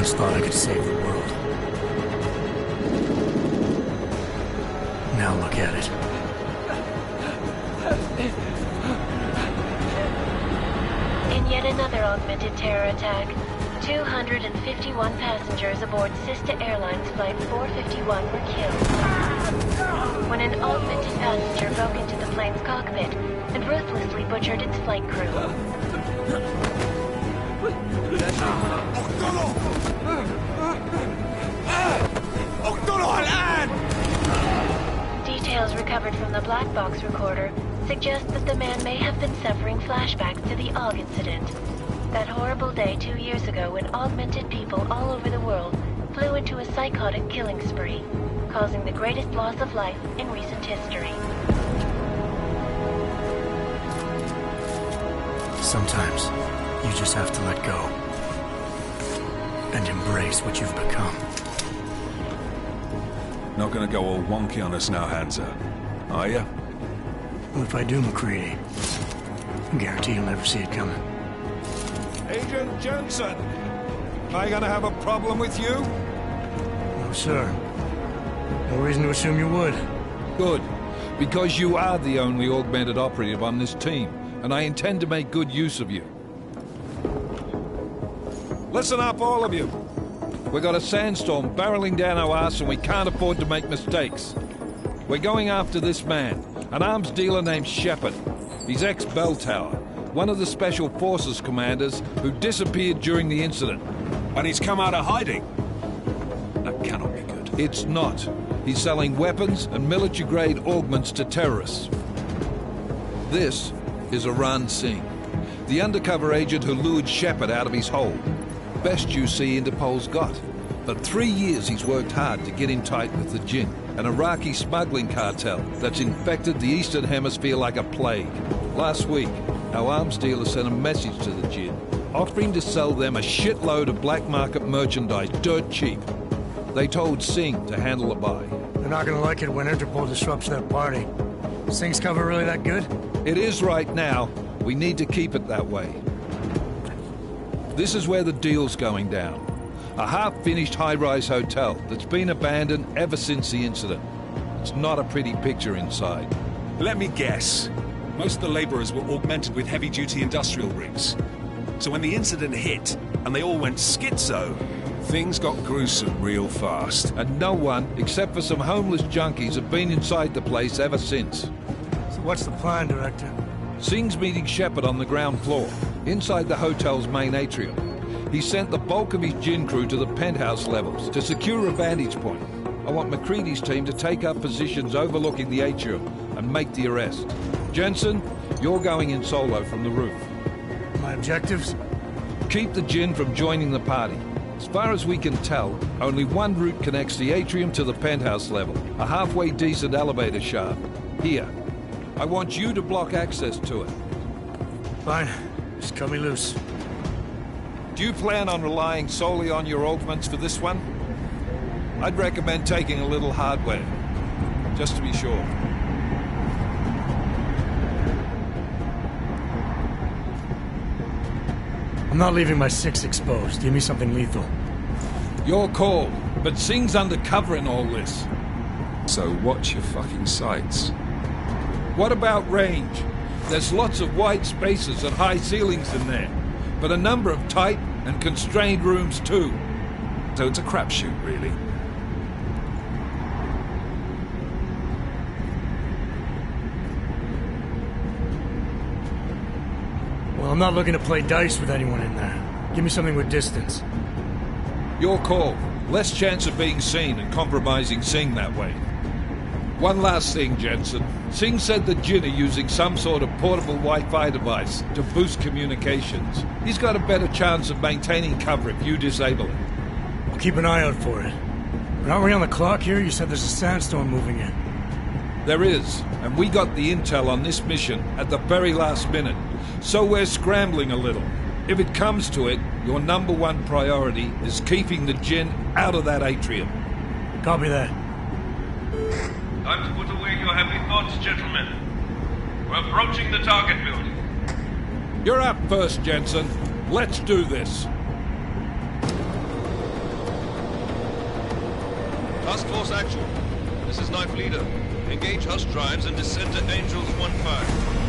once thought I could save the world. Now look at it. In yet another augmented terror attack, 251 passengers aboard Sister Airlines Flight 451 were killed when an augmented passenger broke into the plane's cockpit and ruthlessly butchered its flight crew. Details recovered from the black box recorder suggest that the man may have been suffering flashbacks to the AUG incident. That horrible day 2 years ago when augmented people all over the world flew into a psychotic killing spree, causing the greatest loss of life in recent history. Sometimes, you just have to let go. And embrace what you've become. Not gonna go all wonky on us now, Hansa, are ya? Well, if I do, McCready, I guarantee you'll never see it coming. Agent Jensen! Am I gonna have a problem with you? No, sir. No reason to assume you would. Good. Because you are the only augmented operative on this team, and I intend to make good use of you. Listen up, all of you. We got a sandstorm barreling down our arse and we can't afford to make mistakes. We're going after this man, an arms dealer named Shepard. He's ex-Bell Tower, one of the Special Forces commanders who disappeared during the incident. And he's come out of hiding. That cannot be good. It's not. He's selling weapons and military-grade augments to terrorists. This is Aran Singh, the undercover agent who lured Shepard out of his hole. Best you see Interpol's got. For 3 years he's worked hard to get in tight with the Jinn, an Iraqi smuggling cartel that's infected the Eastern Hemisphere like a plague. Last week, our arms dealer sent a message to the Jinn, offering to sell them a shitload of black market merchandise dirt cheap. They told Singh to handle the buy. They're not gonna like it when Interpol disrupts their party. Singh's cover really that good? It is right now. We need to keep it that way. This is where the deal's going down. A half-finished high-rise hotel that's been abandoned ever since the incident. It's not a pretty picture inside. Let me guess. Most of the laborers were augmented with heavy-duty industrial rigs. So when the incident hit, and they all went schizo, things got gruesome real fast. And no one, except for some homeless junkies, have been inside the place ever since. So what's the plan, Director? Singh's meeting Shepard on the ground floor, inside the hotel's main atrium. He sent the bulk of his Jinn crew to the penthouse levels to secure a vantage point. I want McCready's team to take up positions overlooking the atrium and make the arrest. Jensen, you're going in solo from the roof. My objectives? Keep the Jinn from joining the party. As far as we can tell, only one route connects the atrium to the penthouse level, a halfway decent elevator shaft. Here. I want you to block access to it. Fine. Just cut me loose. Do you plan on relying solely on your augments for this one? I'd recommend taking a little hardware, just to be sure. I'm not leaving my six exposed. Give me something lethal. Your call, but Singh's undercover in all this. So watch your fucking sights. What about range? There's lots of wide spaces and high ceilings in there, but a number of tight and constrained rooms too. So it's a crapshoot, really. Well, I'm not looking to play dice with anyone in there. Give me something with distance. Your call. Less chance of being seen and compromising Singh that way. One last thing, Jensen. Singh said the Jinn are using some sort of portable Wi-Fi device to boost communications. He's got a better chance of maintaining cover if you disable it. I'll keep an eye out for it. But aren't we on the clock here? You said there's a sandstorm moving in. There is, and we got the intel on this mission at the very last minute, so we're scrambling a little. If it comes to it, your #1 priority is keeping the Jinn out of that atrium. Copy that. Time to put away your heavy thoughts, gentlemen. We're approaching the target building. You're up first, Jensen. Let's do this. Task Force Actual. This is Knife Leader. Engage Hush drives and descend to Angels 1-5.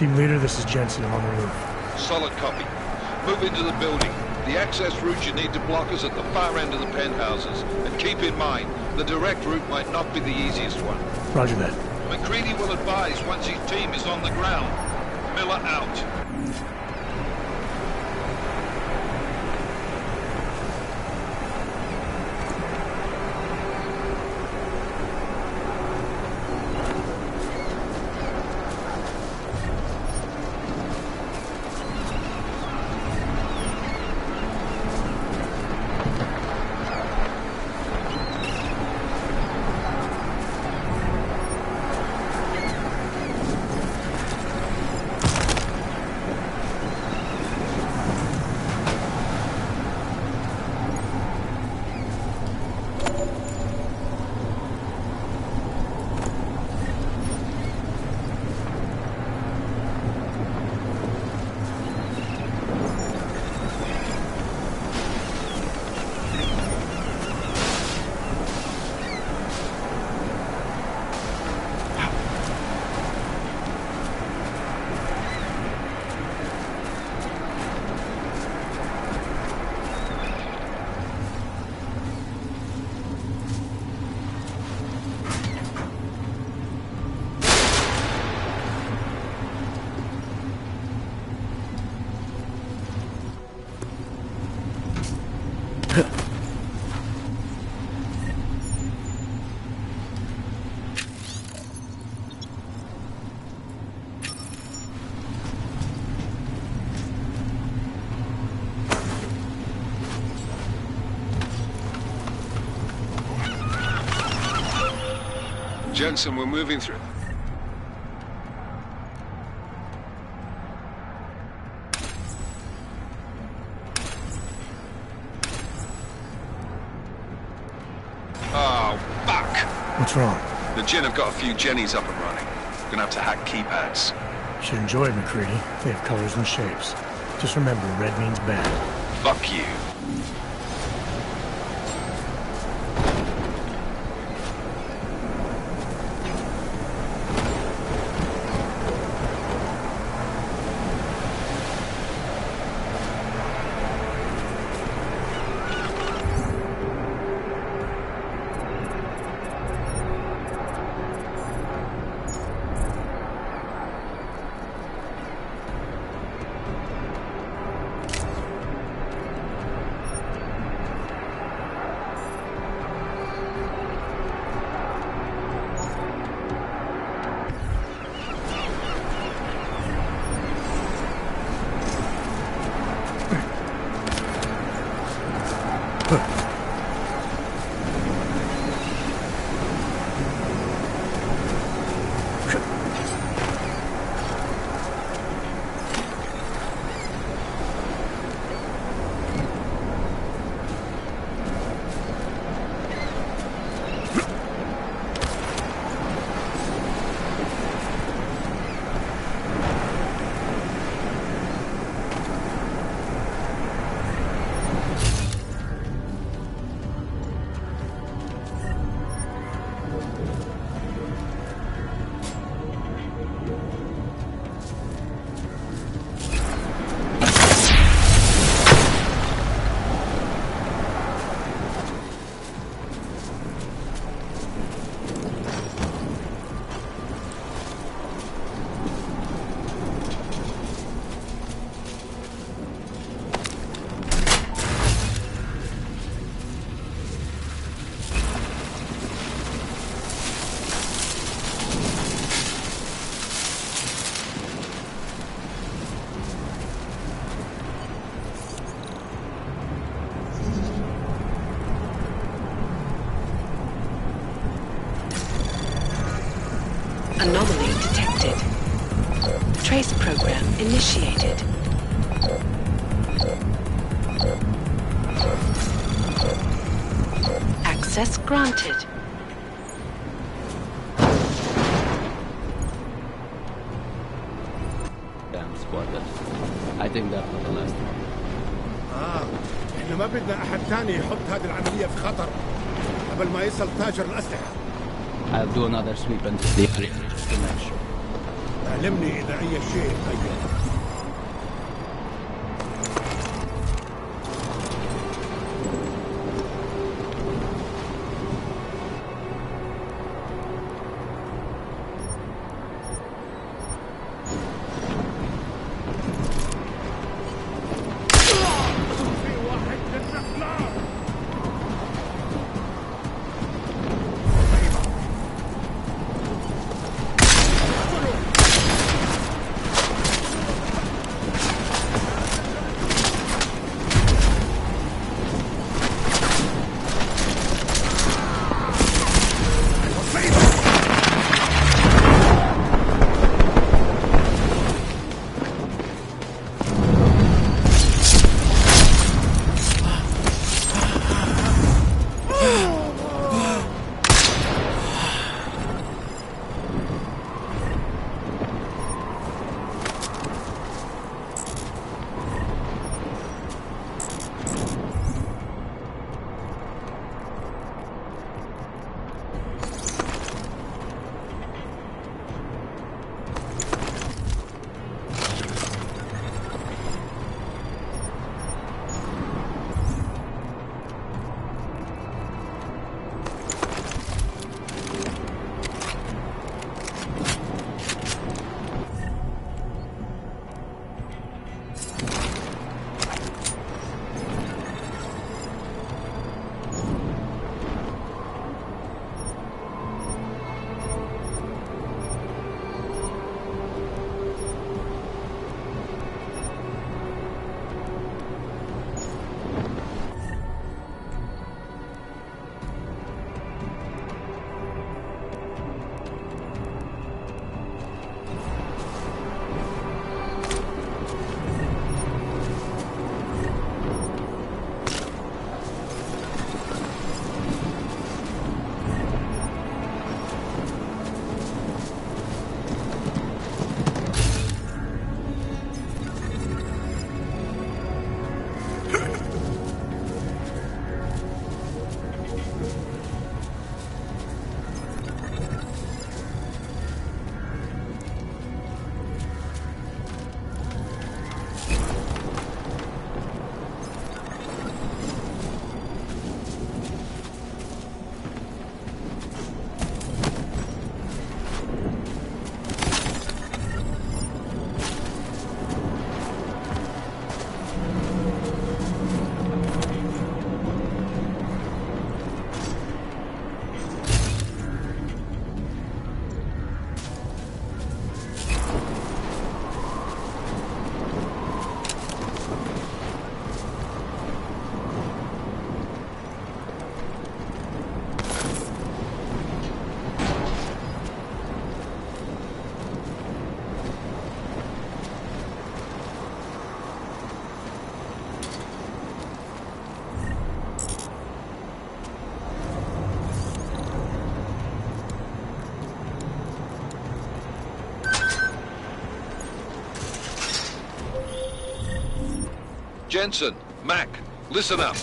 Team leader, this is Jensen. I'm on the roof. Solid copy. Move into the building. The access route you need to block is at the far end of the penthouses. And keep in mind, the direct route might not be the easiest one. Roger that. McCready will advise once his team is on the ground. Miller out. Jensen, we're moving through. Oh, fuck! What's wrong? The Jinn have got a few Jennies up and running. Gonna have to hack keypads. Should enjoy it, McCready. They have colors and shapes. Just remember, red means bad. Fuck you. initiated. Access granted. Damn squatters. I think that was the last one. احنا ما بدنا احد تاني يحط هذه العملية في خطر قبل ما يصل تاجر الأسلحة. I'll do another sweep into the area to make sure. علمني إذا أي شيء تغير. Jensen, Mac, listen up.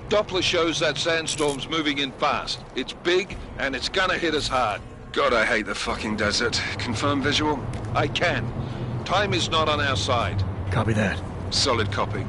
Doppler shows that sandstorm's moving in fast. It's big, and it's gonna hit us hard. God, I hate the fucking desert. Confirm visual? I can. Time is not on our side. Copy that. Solid copy.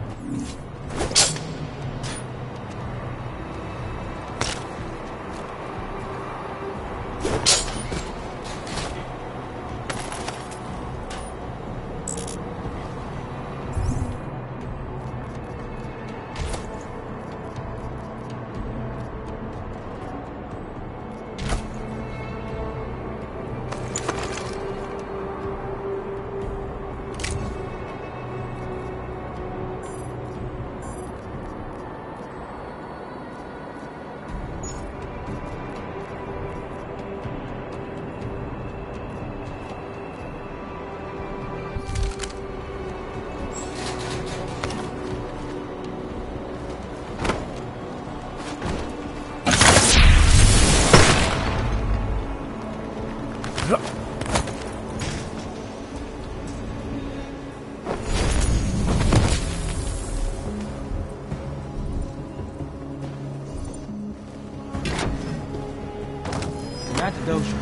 سمعت دوشة.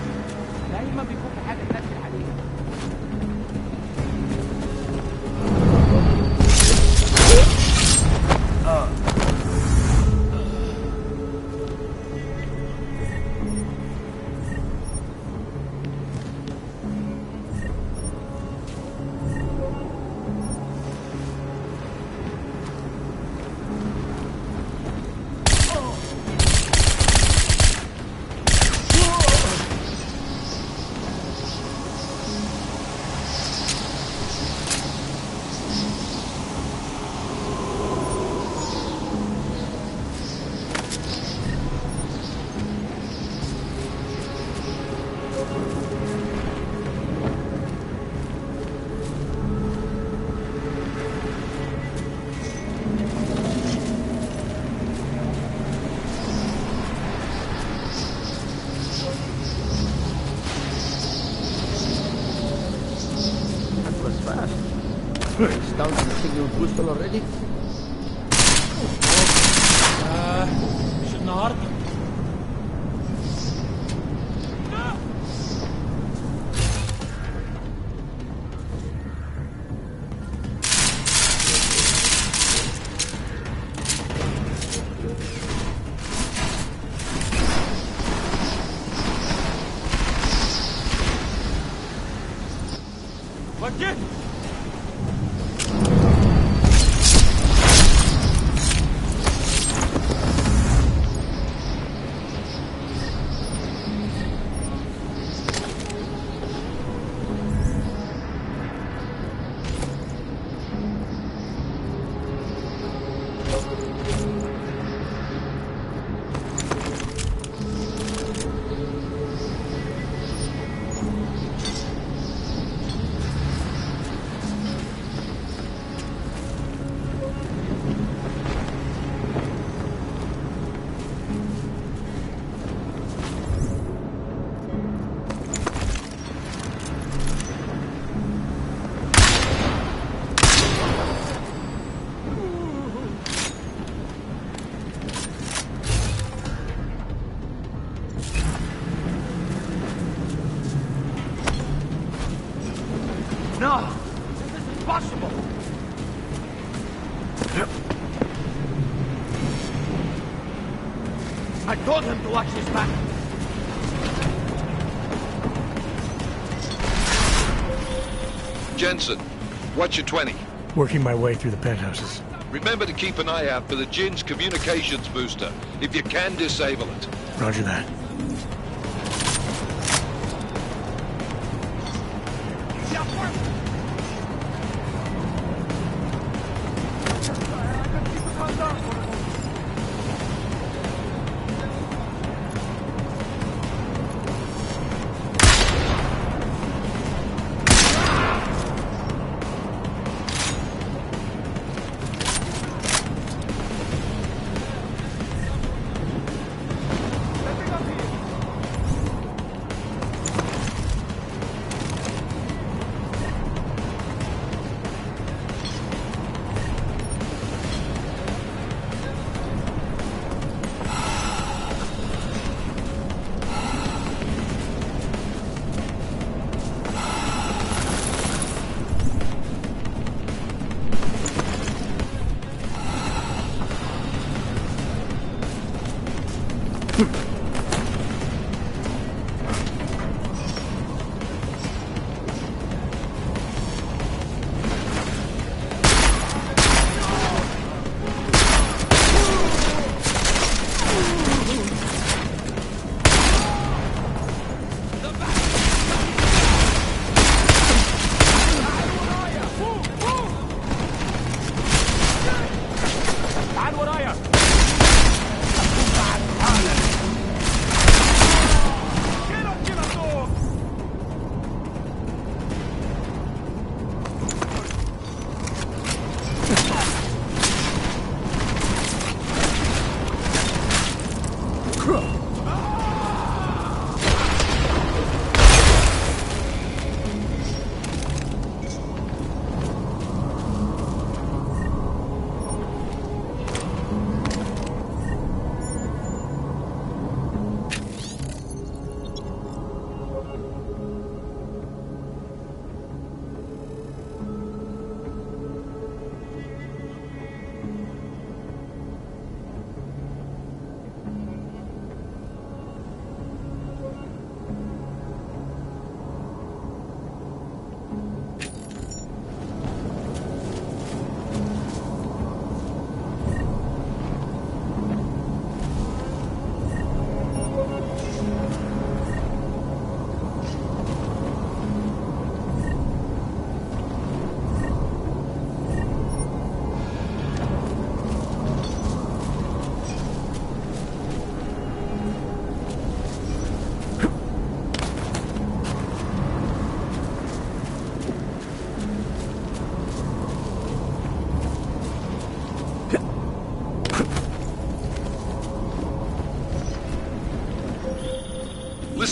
دايما بيكون في حاجة تنزل عليها. Down to the signal booster already? مش النهارده. وجه. No! This is impossible! I told him to watch his back! Jensen, what's your 20? Working my way through the penthouses. Remember to keep an eye out for the Jinn's communications booster. If you can, disable it. Roger that.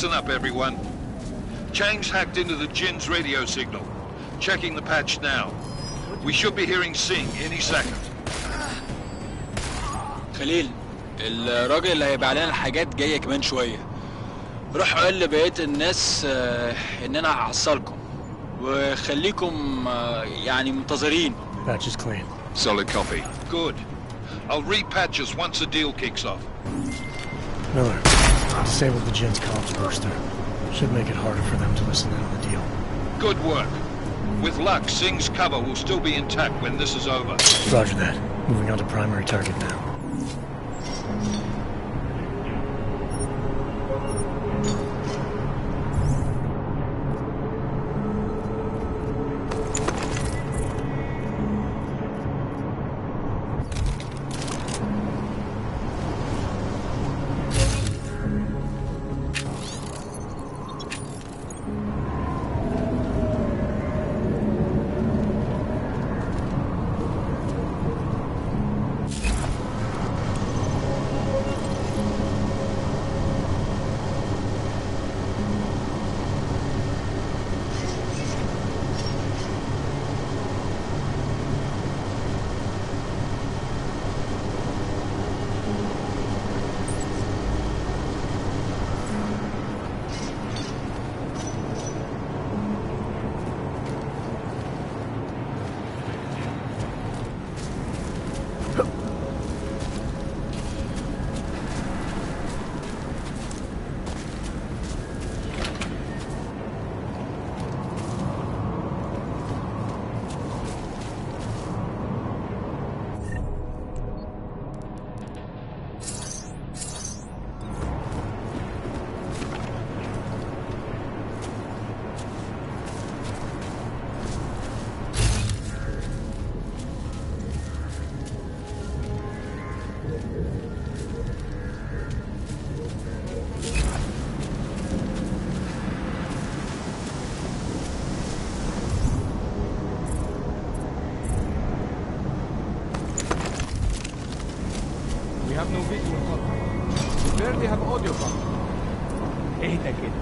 Listen up, everyone. Chang's hacked into the Jinn's radio signal. Checking the patch now. We should be hearing Singh any second. خليل، الراجل اللي هيبيع لنا الحاجات جاية كمان شوية. روح قول لبقية الناس إن أنا هحصلكم وخليكم يعني منتظرين. Patch is clean. Solid copy. Good. I'll repatch us once the deal kicks off. Miller, disable the Jinn's comms booster. Should make it harder for them to listen in on the deal. Good work. With luck, Singh's cover will still be intact when this is over. Roger that. Moving on to primary target now. We have no visual contact. We barely have audio contact. اهدى كده.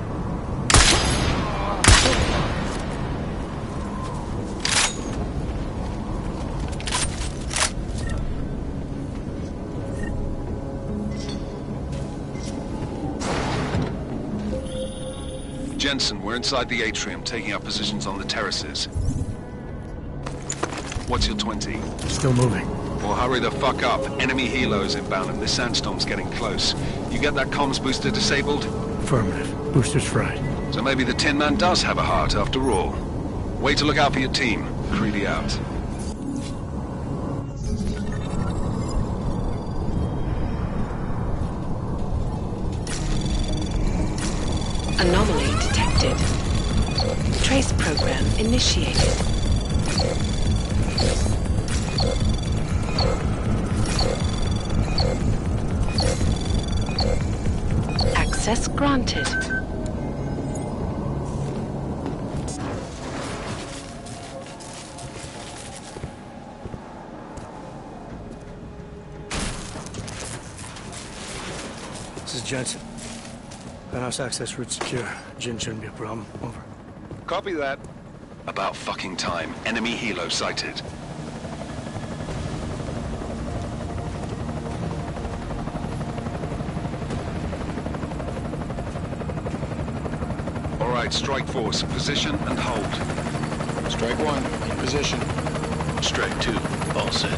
Jensen, we're inside the atrium, taking up positions on the terraces. What's your 20? Still moving. Well, hurry the fuck up. Enemy helos inbound and this sandstorm's getting close. You get that comms booster disabled? Affirmative. Booster's fried. So maybe the Tin Man does have a heart after all. Way to look out for your team. Creedy out. Anomaly detected. Trace program initiated. Access granted. This is Jensen. Penthouse access route secure. Jinn shouldn't be a problem. Over. Copy that. About fucking time. Enemy helo sighted. All right, strike force. Position and hold. Strike 1, in position. Strike 2, all set.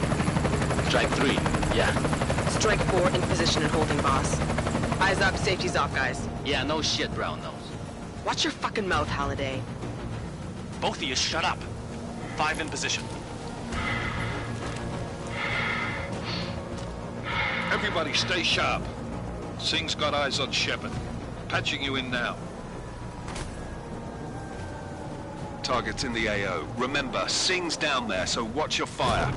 Strike 3, yeah. Strike 4 in position and holding, boss. Eyes up, safety's off, guys. Yeah, no shit, brown nose. Watch your fucking mouth, Halliday. Both of you shut up. 5 in position. Everybody stay sharp. Singh's got eyes on Shepard. Patching you in now. Target's in the AO. Remember, Singh's down there, so watch your fire.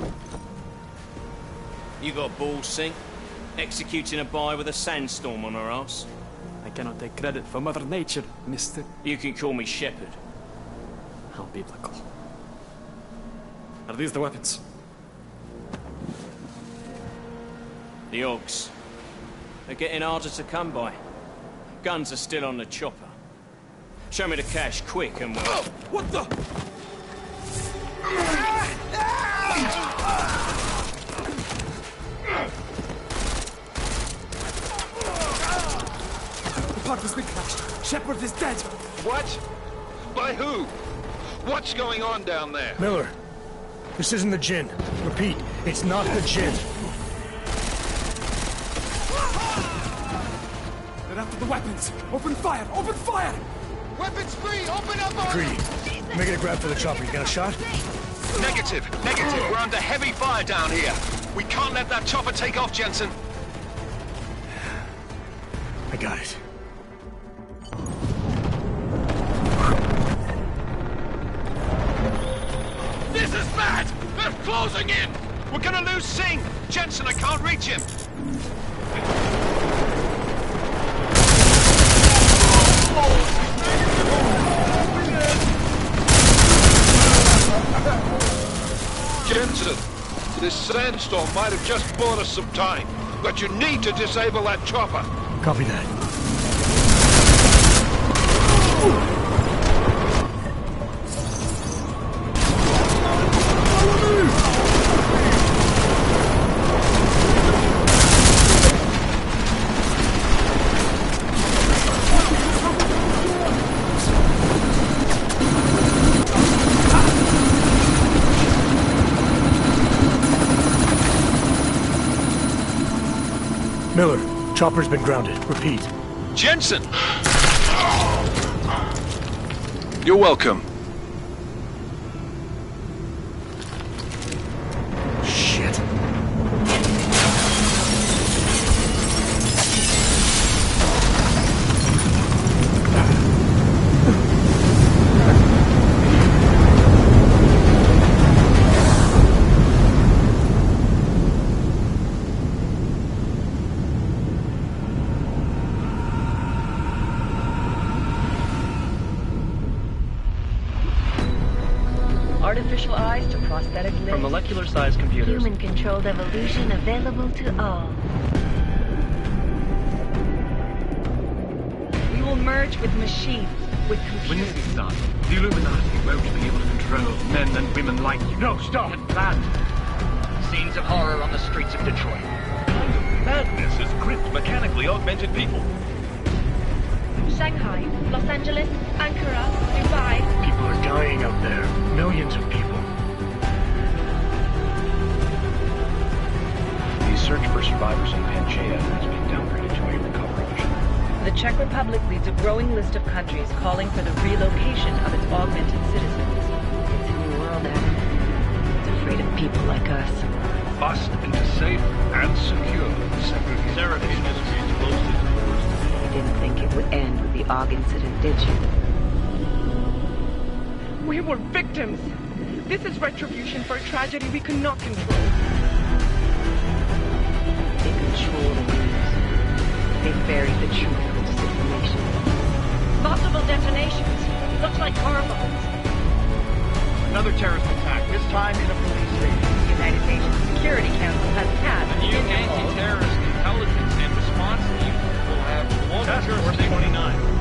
You got balls, Singh? Executing a buy with a sandstorm on our ass? I cannot take credit for Mother Nature, mister. You can call me Shepard. How biblical. Are these the weapons? The Ogs. They're getting harder to come by. Guns are still on the chopper. Show me the cash quick and we'll... Oh, what the? The part has been crashed. Shepard is dead. What? By who? What's going on down there? Miller, this isn't the Jinn. Repeat, it's not the Jinn. They're after the weapons. Open fire! Open fire! Weapons free! Open up on... Greedy, make it a grab for the chopper. You got a shot? Negative. We're under heavy fire down here. We can't let that chopper take off, Jensen. I got it. This is bad! They're closing in! We're gonna lose Singh! Jensen, I can't reach him! Jensen, this sandstorm might have just bought us some time, but you need to disable that chopper. Copy that. Miller, chopper's been grounded. Repeat. Jensen! You're welcome. Shit. Artificial eyes to prosthetic limbs. From molecular-sized computers. Human-controlled evolution available to all. We will merge with machines, with When computers. this is done, the Illuminati won't be able to control men and women like you. No, stop! And planned. Scenes of horror on the streets of Detroit. Kind of madness has gripped mechanically augmented people. Shanghai, Los Angeles, Ankara, Dubai. People are dying out there. Millions of people. The search for survivors in Panchaea has been downgraded to a recovery mission. The Czech Republic leads a growing list of countries calling for the relocation of its augmented citizens. It's a new world, Adam. It's afraid of people like us. Bust into safe and secure segregation industries closely to the worst. You didn't think it would end with the AUG incident, did you? We were victims. This is retribution for a tragedy we could not control. They control the news. They buried the truth with disinformation. Multiple detonations. Looks like car bombs. Another terrorist attack, this time in a police station. The United Nations Security Council has passed The new anti-terrorist intelligence and response team will have Task Force 29.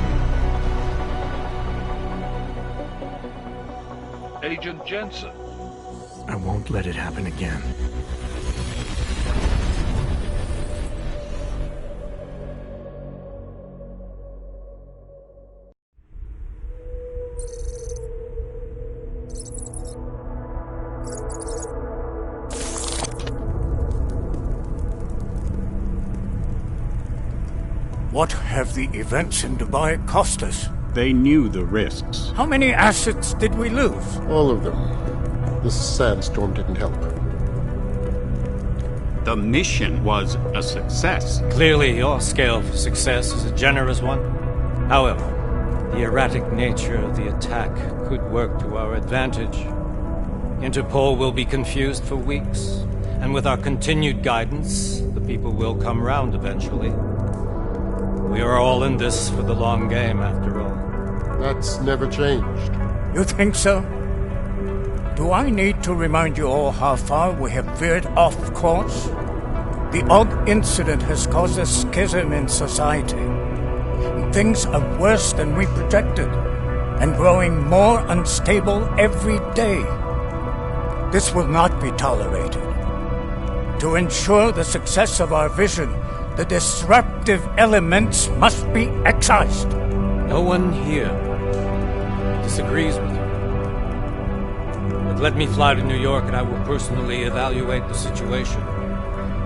Agent Jensen. I won't let it happen again. What have the events in Dubai cost us? They knew the risks. How many assets did we lose? All of them. This sandstorm didn't help. The mission was a success. Clearly, your scale for success is a generous one. However, the erratic nature of the attack could work to our advantage. Interpol will be confused for weeks, and with our continued guidance, the people will come round eventually. We are all in this for the long game, after all. That's never changed. You think so? Do I need to remind you all how far we have veered off course? The AUG incident has caused a schism in society. Things are worse than we projected, and growing more unstable every day. This will not be tolerated. To ensure the success of our vision, the disruptive elements must be excised. No one here disagrees with you. But let me fly to New York and I will personally evaluate the situation.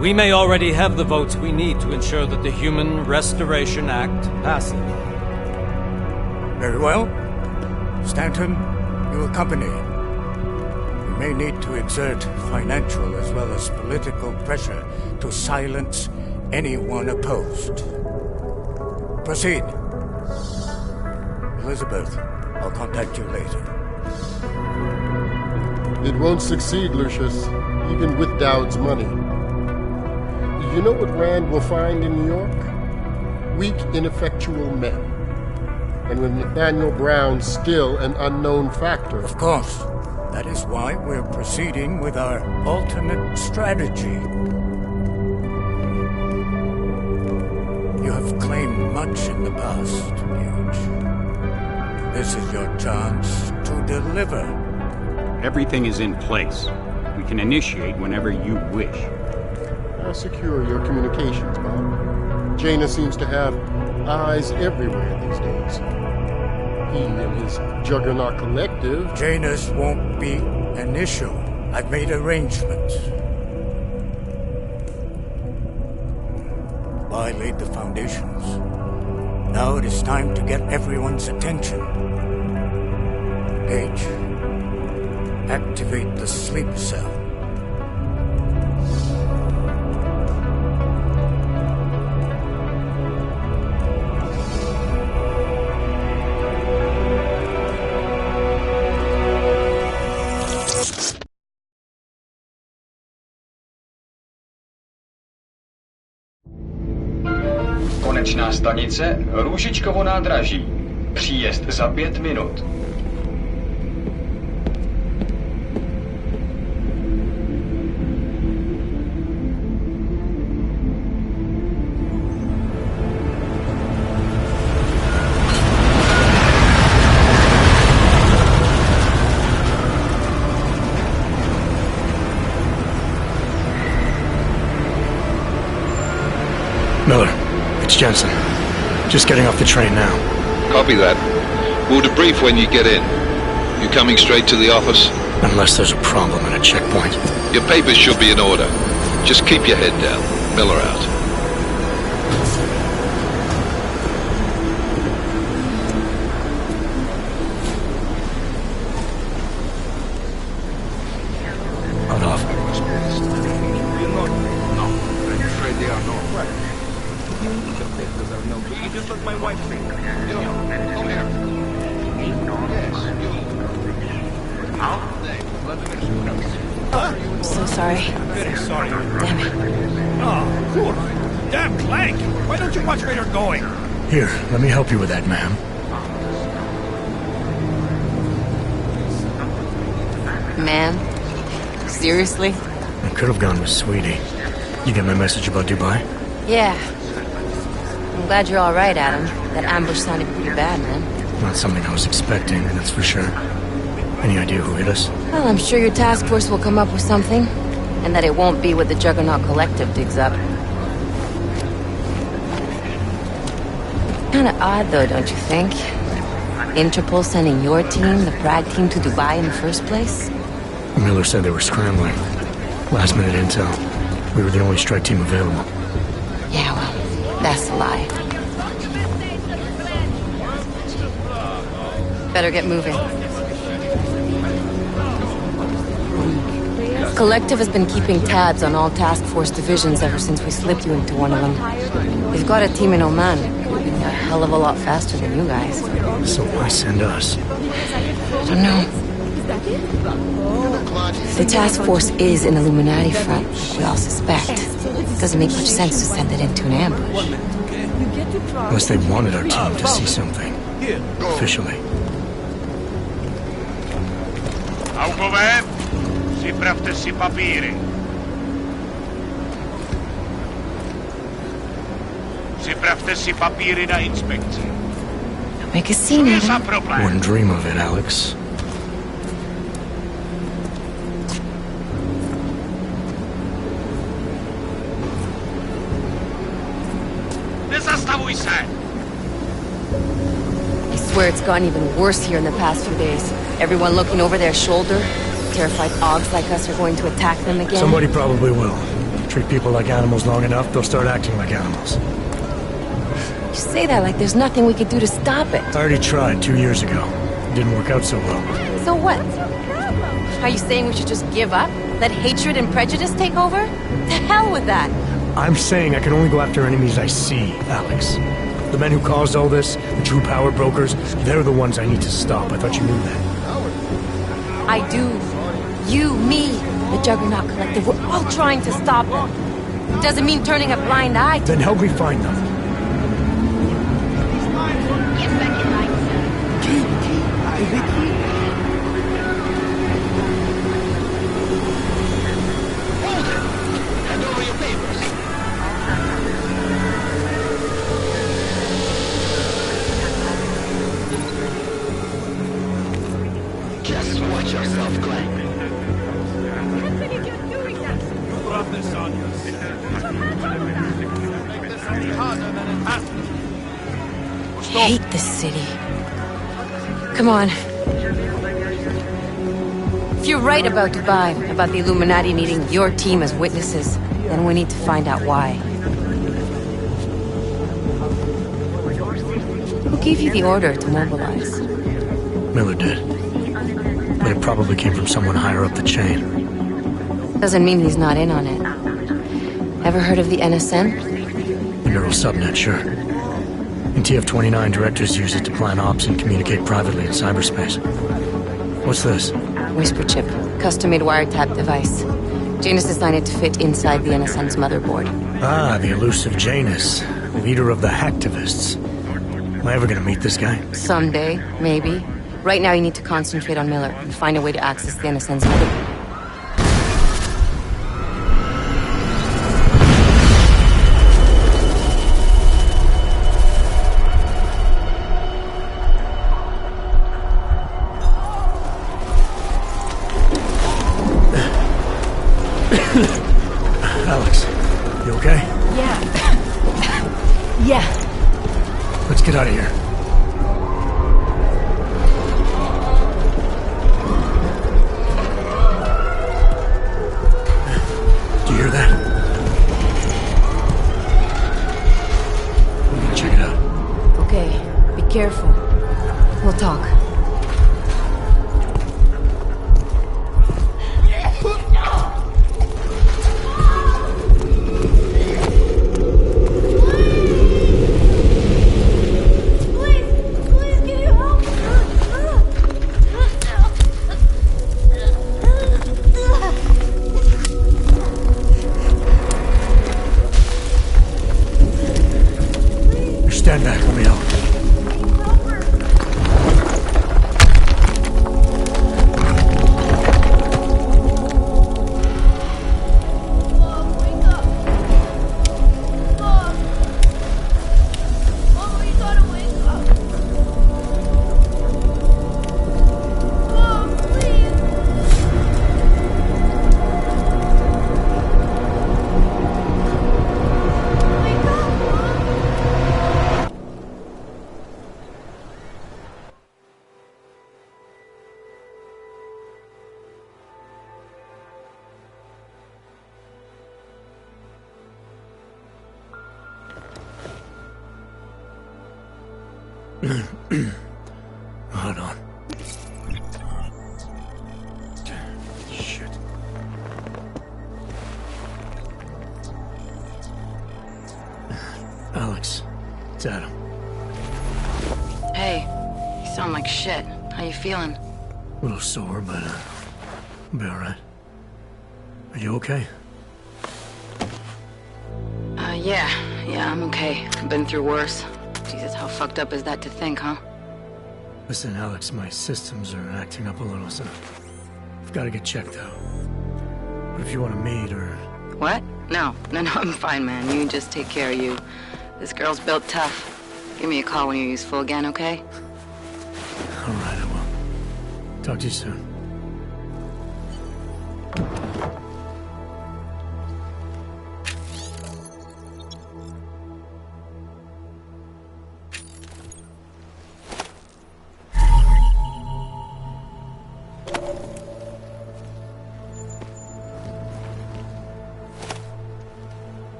We may already have the votes we need to ensure that the Human Restoration Act passes. Very well. Stanton, you accompany. We may need to exert financial as well as political pressure to silence anyone opposed. Proceed. Elizabeth, I'll contact you later. It won't succeed, Lucius, even with Dowd's money. You know what Rand will find in New York? Weak, ineffectual men. And with Nathaniel Brown still an unknown factor. Of course. That is why we're proceeding with our alternate strategy. You have claimed much in the past, Huge. This is your chance to deliver. Everything is in place. We can initiate whenever you wish. How secure your communications, Bob? Jaina seems to have eyes everywhere these days. He and his Juggernaut Collective... Jaina's won't be an issue. I've made arrangements. I laid the foundations. Now it is time to get everyone's attention. Gage, activate the sleep cell. Konečná stanice Růžičkovo nádraží. Příjezd za 5 minut. Miller, it's Jensen. Just getting off the train now. Copy that. We'll debrief when you get in. You coming straight to the office? Unless there's a problem at a checkpoint. Your papers should be in order. Just keep your head down. Miller out. So sorry. Very sorry. Damn it. Oh, cool. Damn Clank! Why don't you watch where you're going? Here, let me help you with that, ma'am. Man? Seriously? I could have gone with Sweetie. You get my message about Dubai? Yeah. I'm glad you're alright, Adam. That ambush sounded pretty bad, man. Not something I was expecting, that's for sure. Any idea who hit us? Well, I'm sure your task force will come up with something. And that it won't be what the Juggernaut Collective digs up. Kinda odd, though, don't you think? Interpol sending your team, the Prague team, to Dubai in the first place? Miller said they were scrambling. Last minute intel. We were the only strike team available. Yeah, well, that's a lie. Better get moving. Collective has been keeping tabs on all task force divisions ever since we slipped you into one of them. They've got a team in Oman, moving a hell of a lot faster than you guys. So why send us? I don't know. If the task force is an Illuminati front, like we all suspect, it doesn't make much sense to send it into an ambush. Unless they wanted our team to see something. Officially. Augové, připravte si papíry. Připravte si papíry na inspekci. Make a scene. Wouldn't dream of it, Alex. Nezastavuj se! I swear it's gotten even worse here in the past few days. Everyone looking over their shoulder. Terrified Augs like us are going to attack them again. Somebody probably will. Treat people like animals long enough, they'll start acting like animals. You say that like there's nothing we could do to stop it. I already tried 2 years ago. It didn't work out so well. So what? Are you saying we should just give up? Let hatred and prejudice take over? To hell with that! I'm saying I can only go after enemies I see, Alex. The men who caused all this, the true power brokers, they're the ones I need to stop. I thought you knew that. I do. You, me, the Juggernaut Collective, we're all trying to stop them. Doesn't mean turning a blind eye to Then help me find them. Hold it! Hand over your papers. Just watch yourself, Glenn. Brought this on yourself. Make this any harder than it has to be. I hate this city. Come on. If you're right about Dubai, about the Illuminati needing your team as witnesses, then we need to find out why. Who gave you the order to mobilize? Miller did. But it probably came from someone higher up the chain. Doesn't mean he's not in on it. Ever heard of the NSN? The neural subnet, sure. In TF-29, directors use it to plan ops and communicate privately in cyberspace. What's this? Whisper chip. Custom-made wiretap device. Janus designed it to fit inside the NSN's motherboard. Ah, the elusive Janus. Leader of the hacktivists. Am I ever gonna meet this guy? Someday, maybe. Right now you need to concentrate on Miller and find a way to access the NSN's motherboard. Alex, you okay? Yeah. Yeah. Let's get out of here. Do you hear that? I'm gonna check it out. Okay, be careful. We'll talk. Stand back, let me help. Hold on. Shit. Alex, it's Adam. Hey, you sound like shit. How you feeling? A little sore, but I'll be alright. Are you okay? Yeah, I'm okay. I've been through worse. Jesus, how fucked up is that to think, huh? Listen, Alex, my systems are acting up a little, so I've got to get checked out. But if you want to meet or... What? No, I'm fine, man. You just take care of you. This girl's built tough. Give me a call when you're useful again, okay? All right, I will. Talk to you soon.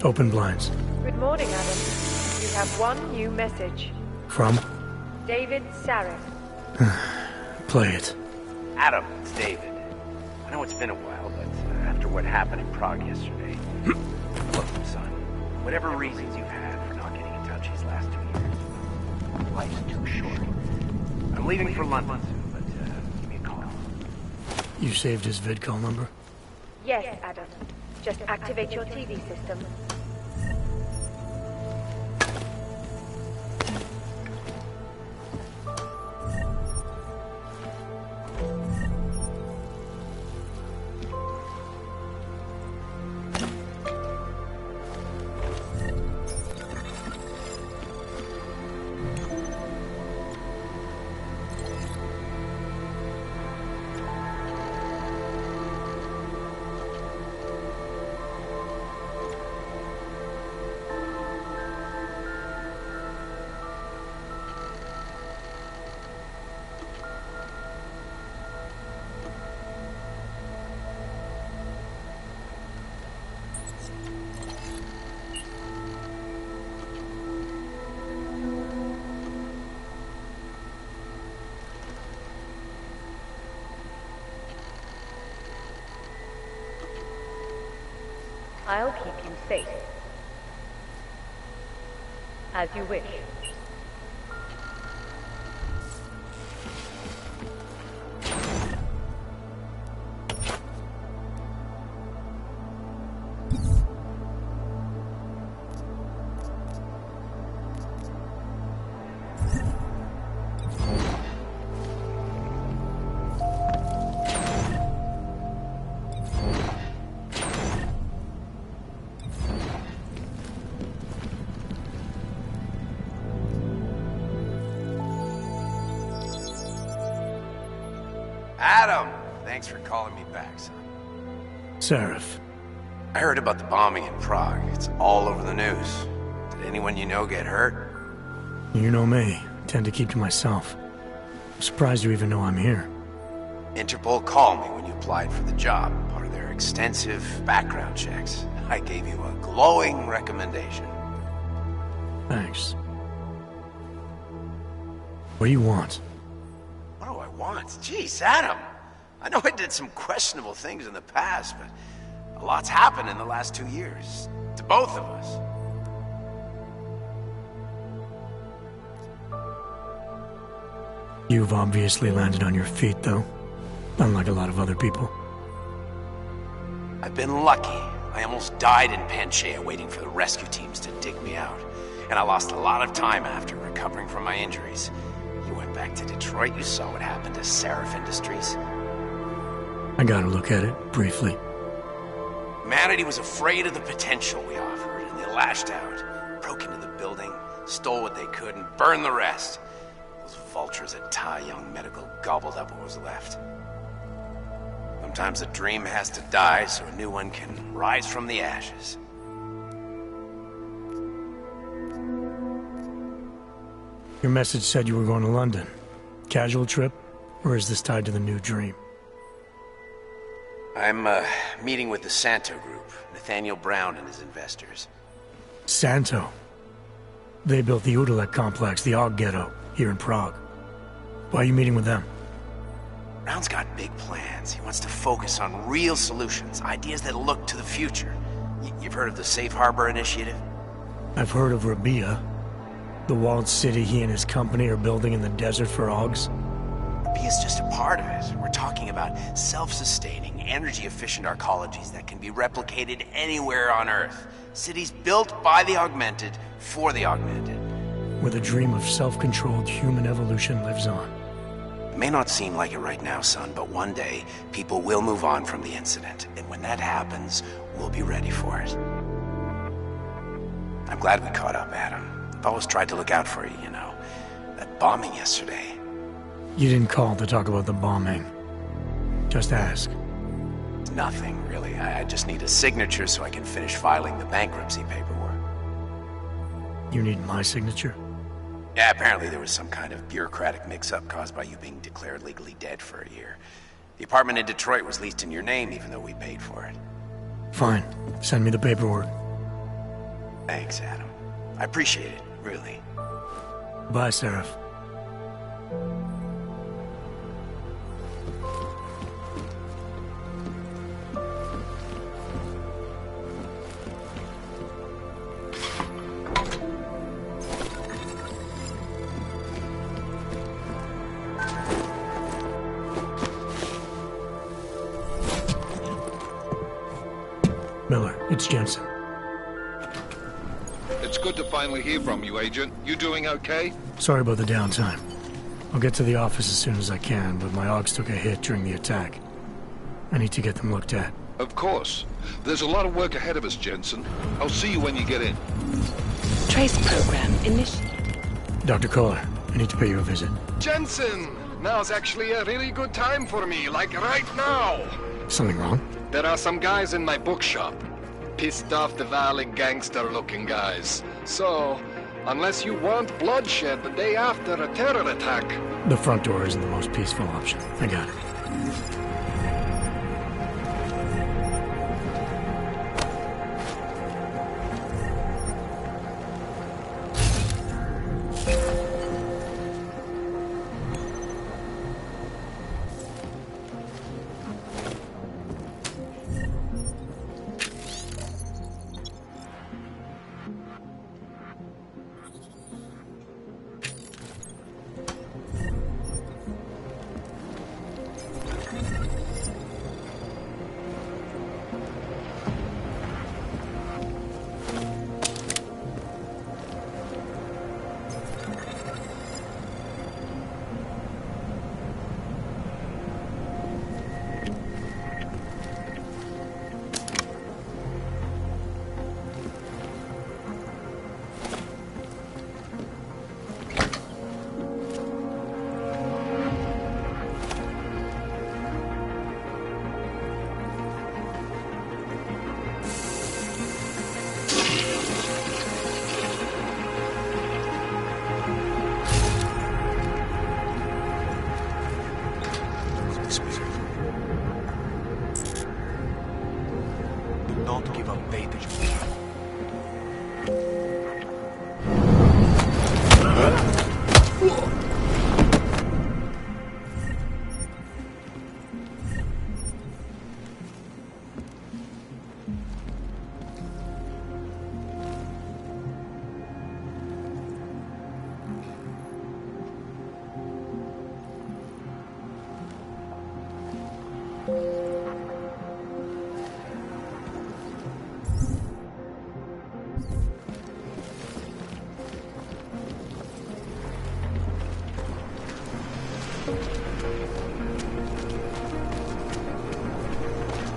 Open blinds. Good morning, Adam. You have one new message. From? David Sarif. Play it. Adam, it's David. I know it's been a while, but after what happened in Prague yesterday... Look, son, whatever reasons you've had for not getting in touch these last 2 years, life's too short. I'm leaving for London soon, but give me a call. You saved his vidcall number? Yes, Adam. Just activate your TV system. I'll keep you safe. As you wish. Adam! Thanks for calling me back, son. Sarif. I heard about the bombing in Prague. It's all over the news. Did anyone you know get hurt? You know me. I tend to keep to myself. I'm surprised you even know I'm here. Interpol called me when you applied for the job, part of their extensive background checks. I gave you a glowing recommendation. Thanks. What do you want? What do I want? Jeez, Adam. I know I did some questionable things in the past, but a lot's happened in the last 2 years. To both of us. You You've obviously landed on your feet, though. Unlike a lot of other people. I've been lucky. I almost died in Panchea waiting for the rescue teams to dig me out. And I lost a lot of time after recovering from my injuries. You went back to Detroit, you saw what happened to Seraph Industries. I got a look at it, briefly. Humanity was afraid of the potential we offered, and they lashed out. Broke into the building, stole what they could, and burned the rest. Those vultures at Tai Young Medical gobbled up what was left. Sometimes a dream has to die so a new one can rise from the ashes. Your message said you were going to London. Casual trip? Or is this tied to the new dream? I'm, meeting with the Santo Group, Nathaniel Brown and his investors. Santo? They built the Udalek complex, the Og Ghetto, here in Prague. Why are you meeting with them? Brown's got big plans. He wants to focus on real solutions, ideas that look to the future. You've heard of the Safe Harbor Initiative? I've heard of Rabia. The walled city he and his company are building in the desert for Augs. Rabia is just a part of it. We're talking about self-sustaining, energy-efficient arcologies that can be replicated anywhere on Earth. Cities built by the augmented, for the augmented. Where the dream of self-controlled human evolution lives on. It may not seem like it right now, son, but one day, people will move on from the incident. And when that happens, we'll be ready for it. I'm glad we caught up, Adam. I've always tried to look out for you, you know. That bombing yesterday. You didn't call to talk about the bombing. Just ask. Nothing, really. I just need a signature so I can finish filing the bankruptcy paperwork. You need my signature? Yeah, apparently there was some kind of bureaucratic mix-up caused by you being declared legally dead for a year. The apartment in Detroit was leased in your name, even though we paid for it. Fine. Send me the paperwork. Thanks, Adam. I appreciate it, really. Bye, Seraph. Miller, it's Jensen. It's good to finally hear from you, Agent. You doing okay? Sorry about the downtime. I'll get to the office as soon as I can, but my Augs took a hit during the attack. I need to get them looked at. Of course. There's a lot of work ahead of us, Jensen. I'll see you when you get in. Trace program initiated. Dr. Koller, I need to pay you a visit. Jensen! Now's actually a really good time for me, like right now! Something wrong? There are some guys in my bookshop. Pissed off the valley gangster-looking guys. So, unless you want bloodshed the day after a terror attack... The front door isn't the most peaceful option. I got it.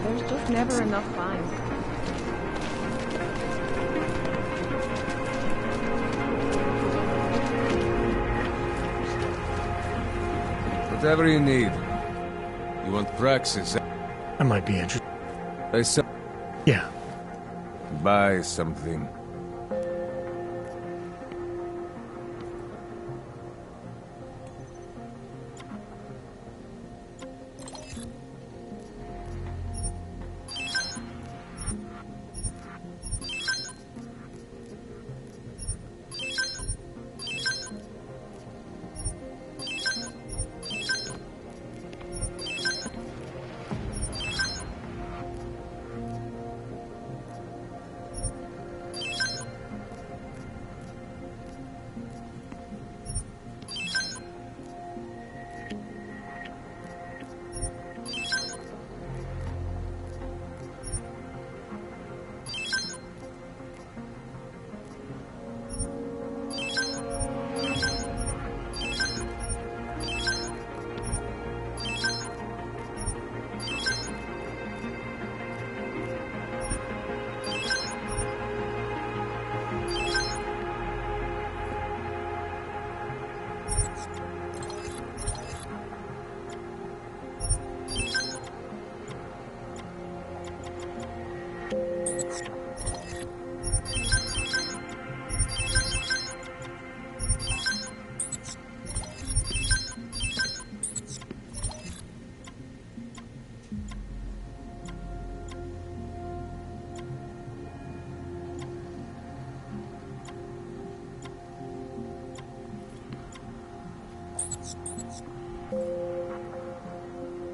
There's just never enough time. Whatever you need. You want praxis? I might be interested. I said... Yeah. Buy something.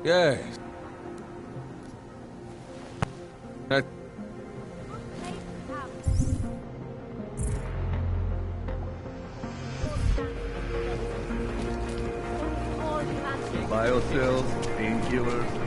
Yes. Biocells, painkillers,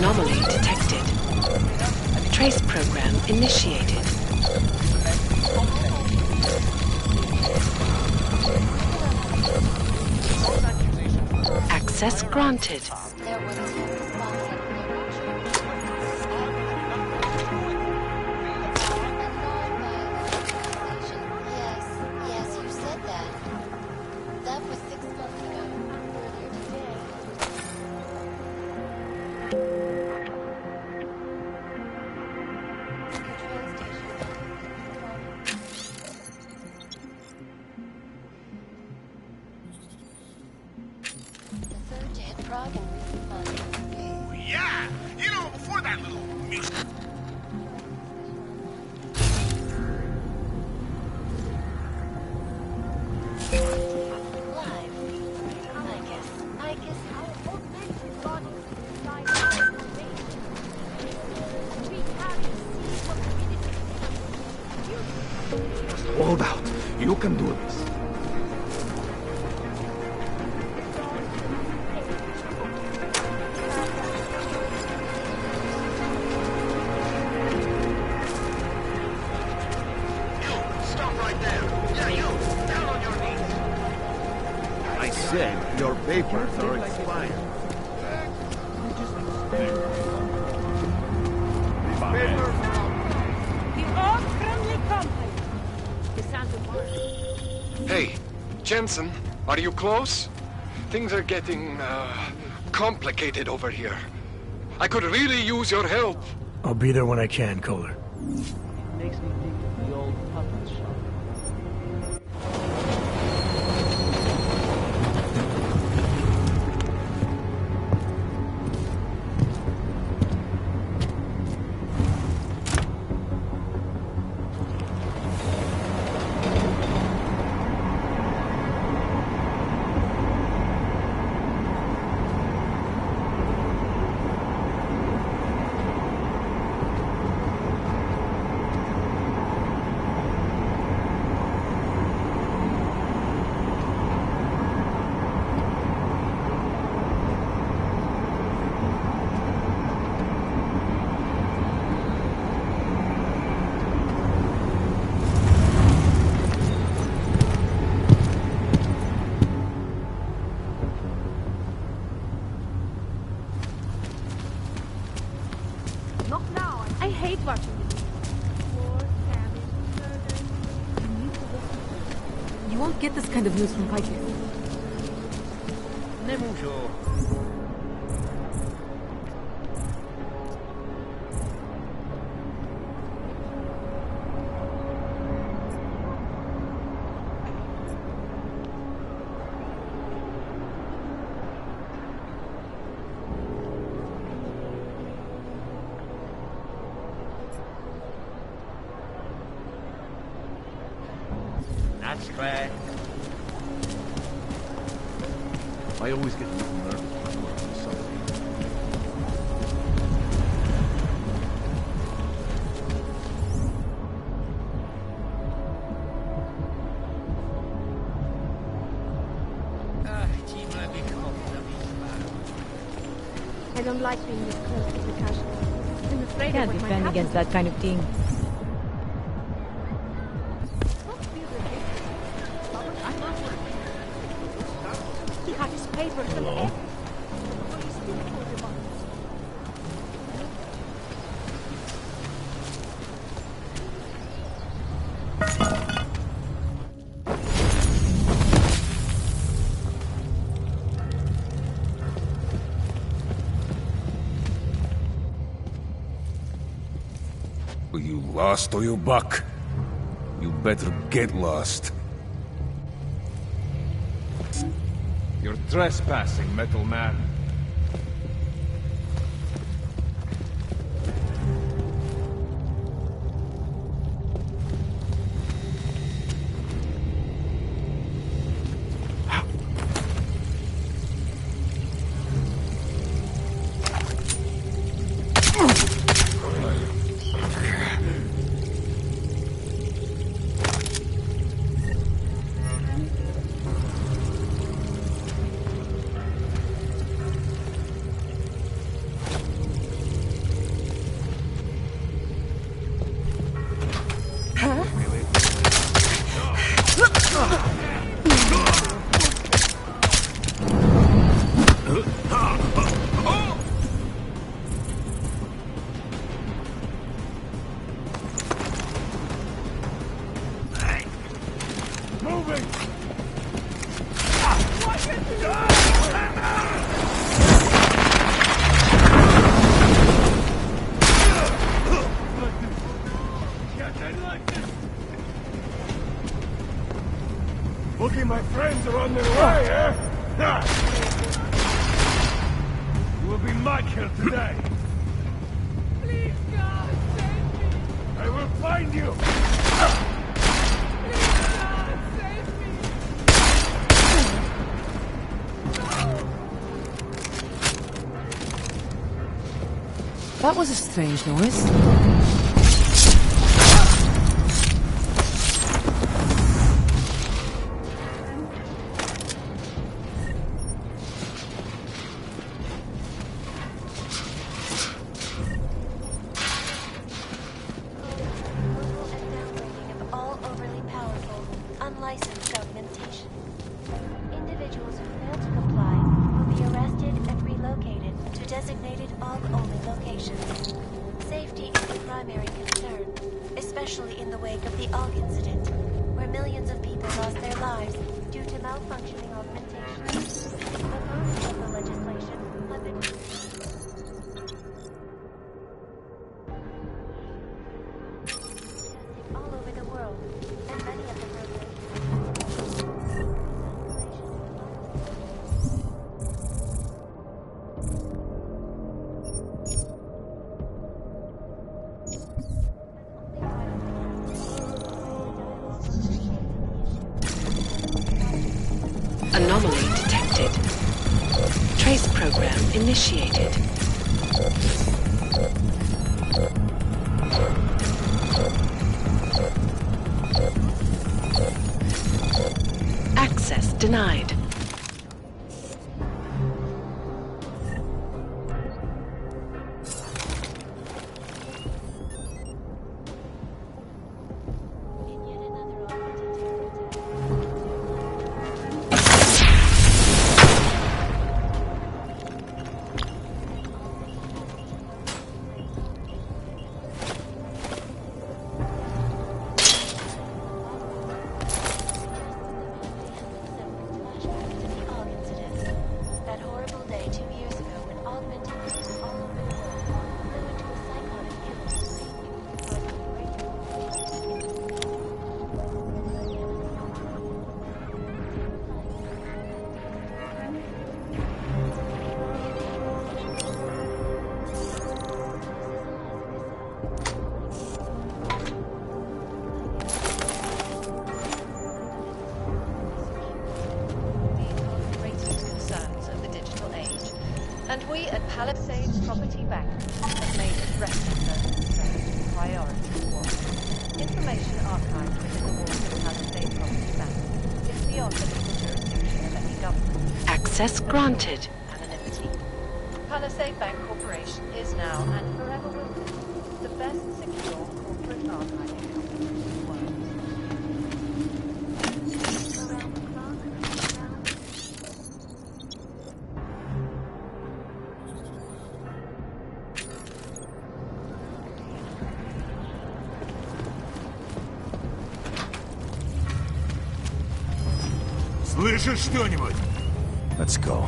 Anomaly detected. Trace program initiated. Access granted. Yes, you said that. That was 6 months ago. Earlier today. Control station. The third day at Prague in recent months. Oh, yeah! You know, before that little music. Hold out. You can do this. Stop right there. Yeah, you. Down on your knees. I said your papers are expired. Hey, Jensen, are you close? Things are getting, complicated over here. I could really use your help. I'll be there when I can, Koller. Makes me think of the old puppet shop. You won't get this kind of news from pacifist. Ne můžu. That's fair. I always get a little nervous when I'm working with somebody. I don't like being this close to the casualties. I'm afraid Can't of what might defend happen. against that kind of thing. He had his papers and everything. Are you lost or you buck? You better get lost. You're trespassing, Metal Man. kill today. Please, God, save me. I will find you. Please, God, save me. That was a strange noise. Anomaly detected. Trace program initiated. Access denied. And we at Palisades Property Bank have made addressing those concerns a priority for us. Information archived within the walls of Palisades Property Bank is beyond the legal jurisdiction of any government. Access granted. Anonymity. Palisade Bank Corporation is now and forever will be the best secure corporate archiving company in the world. Слышишь что-нибудь? Let's go.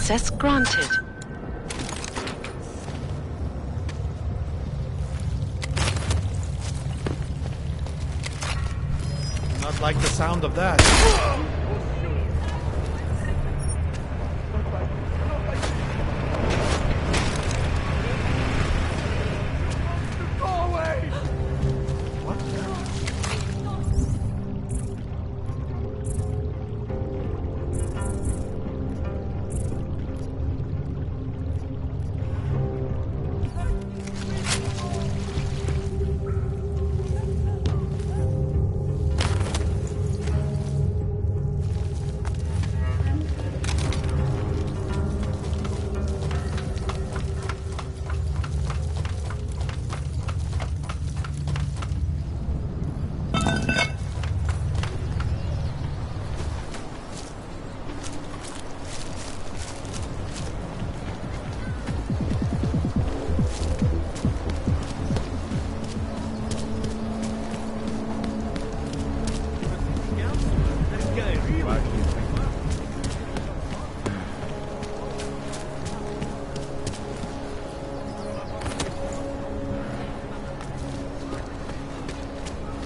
Access granted. Not like the sound of that. Go away!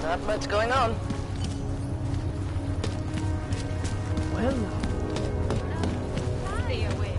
Not much going on. Well, stay away.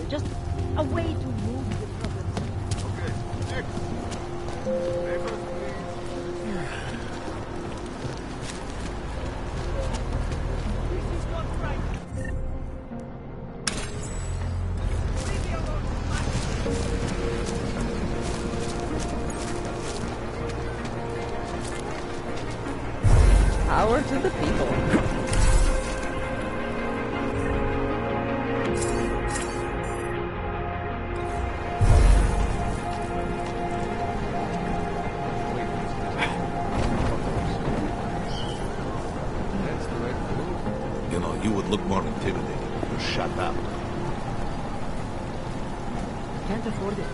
Just a way to move the problems. Okay, next. Papers, This is not right. Leave me alone, Power to the people. You would look more intimidating if you shut up. Can't afford it.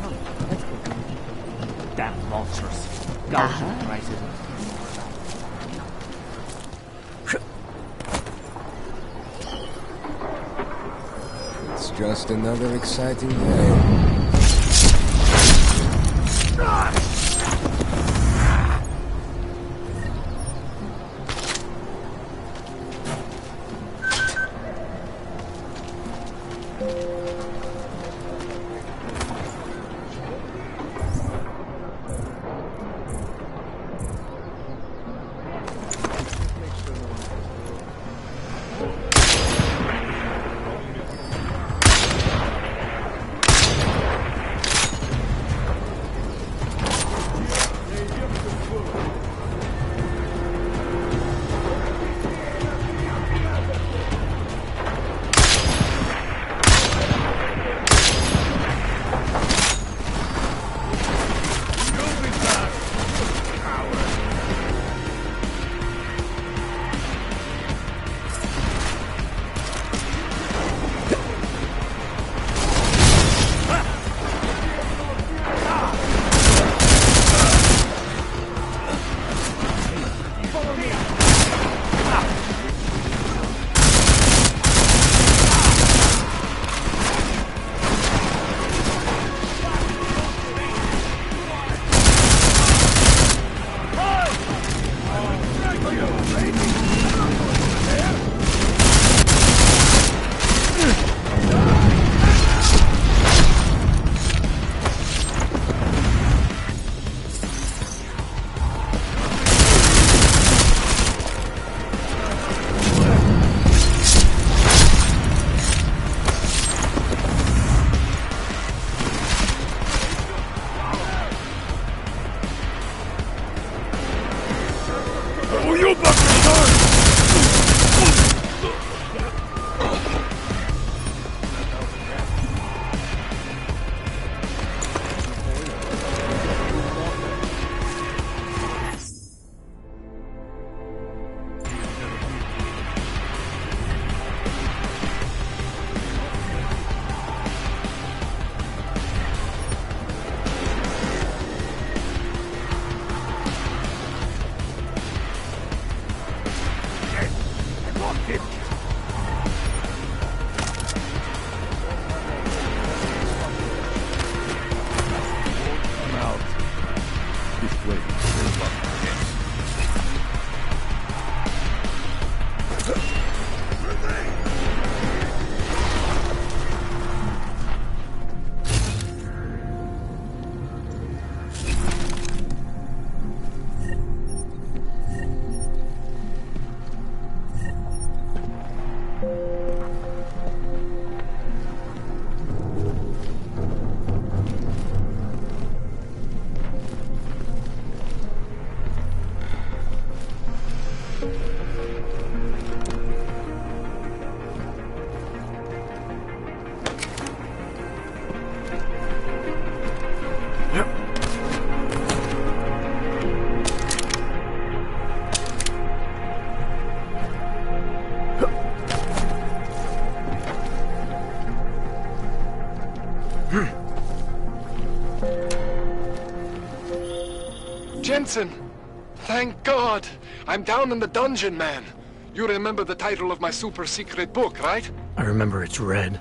Oh, let's go. Damn monsters. Gouging prices. It's just another exciting day. Jensen! Thank God! I'm down in the dungeon, man. You remember the title of my super secret book, right? I remember it's red.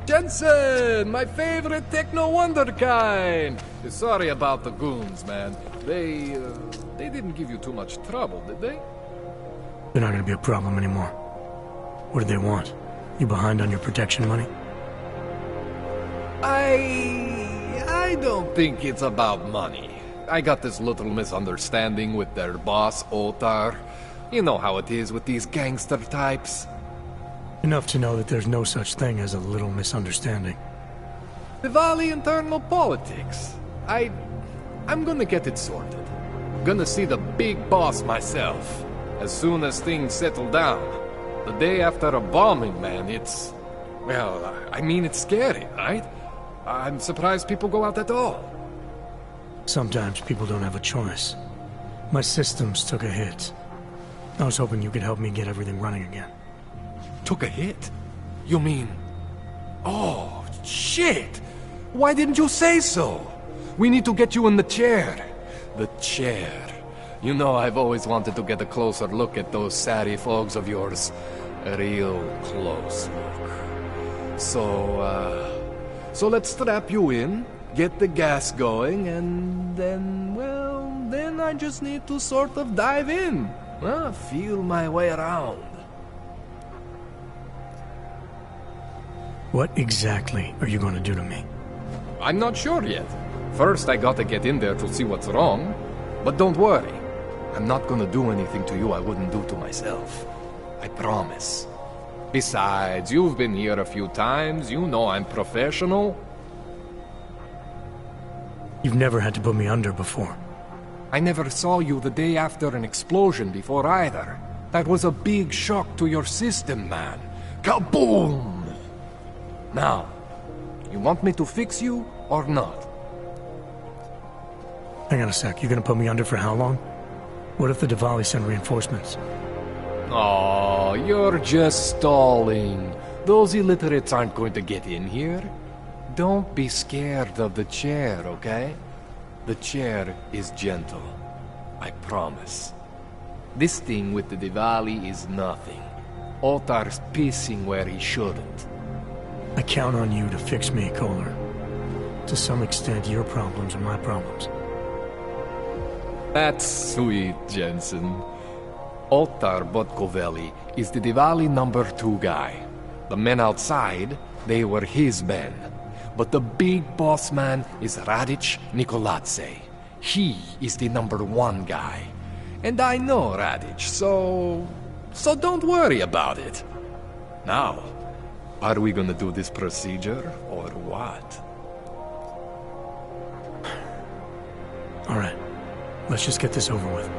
Jensen, my favorite techno wonderkind. Sorry about the goons, man. They didn't give you too much trouble, did they? They're not gonna be a problem anymore. What do they want? You behind on your protection money? I don't think it's about money. I got this little misunderstanding with their boss, Otar. You know how it is with these gangster types. Enough to know that there's no such thing as a little misunderstanding. Diwali internal politics. I'm gonna get it sorted. Gonna see the big boss myself. As soon as things settle down. The day after a bombing, man, it's... Well, I mean, it's scary, right? I'm surprised people go out at all. Sometimes people don't have a choice. My systems took a hit. I was hoping you could help me get everything running again. Took a hit? You mean... Oh, shit! Why didn't you say so? We need to get you in the chair. The chair. You know I've always wanted to get a closer look at those satty fogs of yours. A real close look. So let's strap you in, get the gas going, and then, well, then I just need to sort of dive in. Feel my way around. What exactly are you going to do to me? I'm not sure yet. First, I gotta get in there to see what's wrong. But don't worry. I'm not gonna do anything to you I wouldn't do to myself. I promise. Besides, you've been here a few times. You know I'm professional. You've never had to put me under before. I never saw you the day after an explosion before either. That was a big shock to your system, man. Kaboom! Now, you want me to fix you or not? Hang on a sec, you're gonna put me under for how long? What if the Diwali send reinforcements? Oh, you're just stalling. Those illiterates aren't going to get in here. Don't be scared of the chair, okay? The chair is gentle. I promise. This thing with the Diwali is nothing. Otar's pissing where he shouldn't. I count on you to fix me, Koller. To some extent, your problems are my problems. That's sweet, Jensen. Otar Botkovelli is the Diwali #2 guy. The men outside, they were his men. But the big boss man is Radic Nikoladze. He is the #1 guy. And I know Radic, so don't worry about it. Now, are we gonna do this procedure, or what? Alright, let's just get this over with.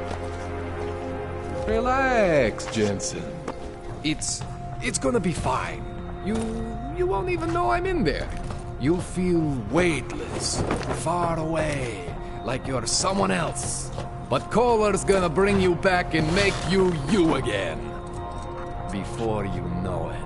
Relax, Jensen. It's gonna be fine. You won't even know I'm in there. You'll feel weightless, far away, like you're someone else. But Koller's gonna bring you back and make you you again. Before you know it.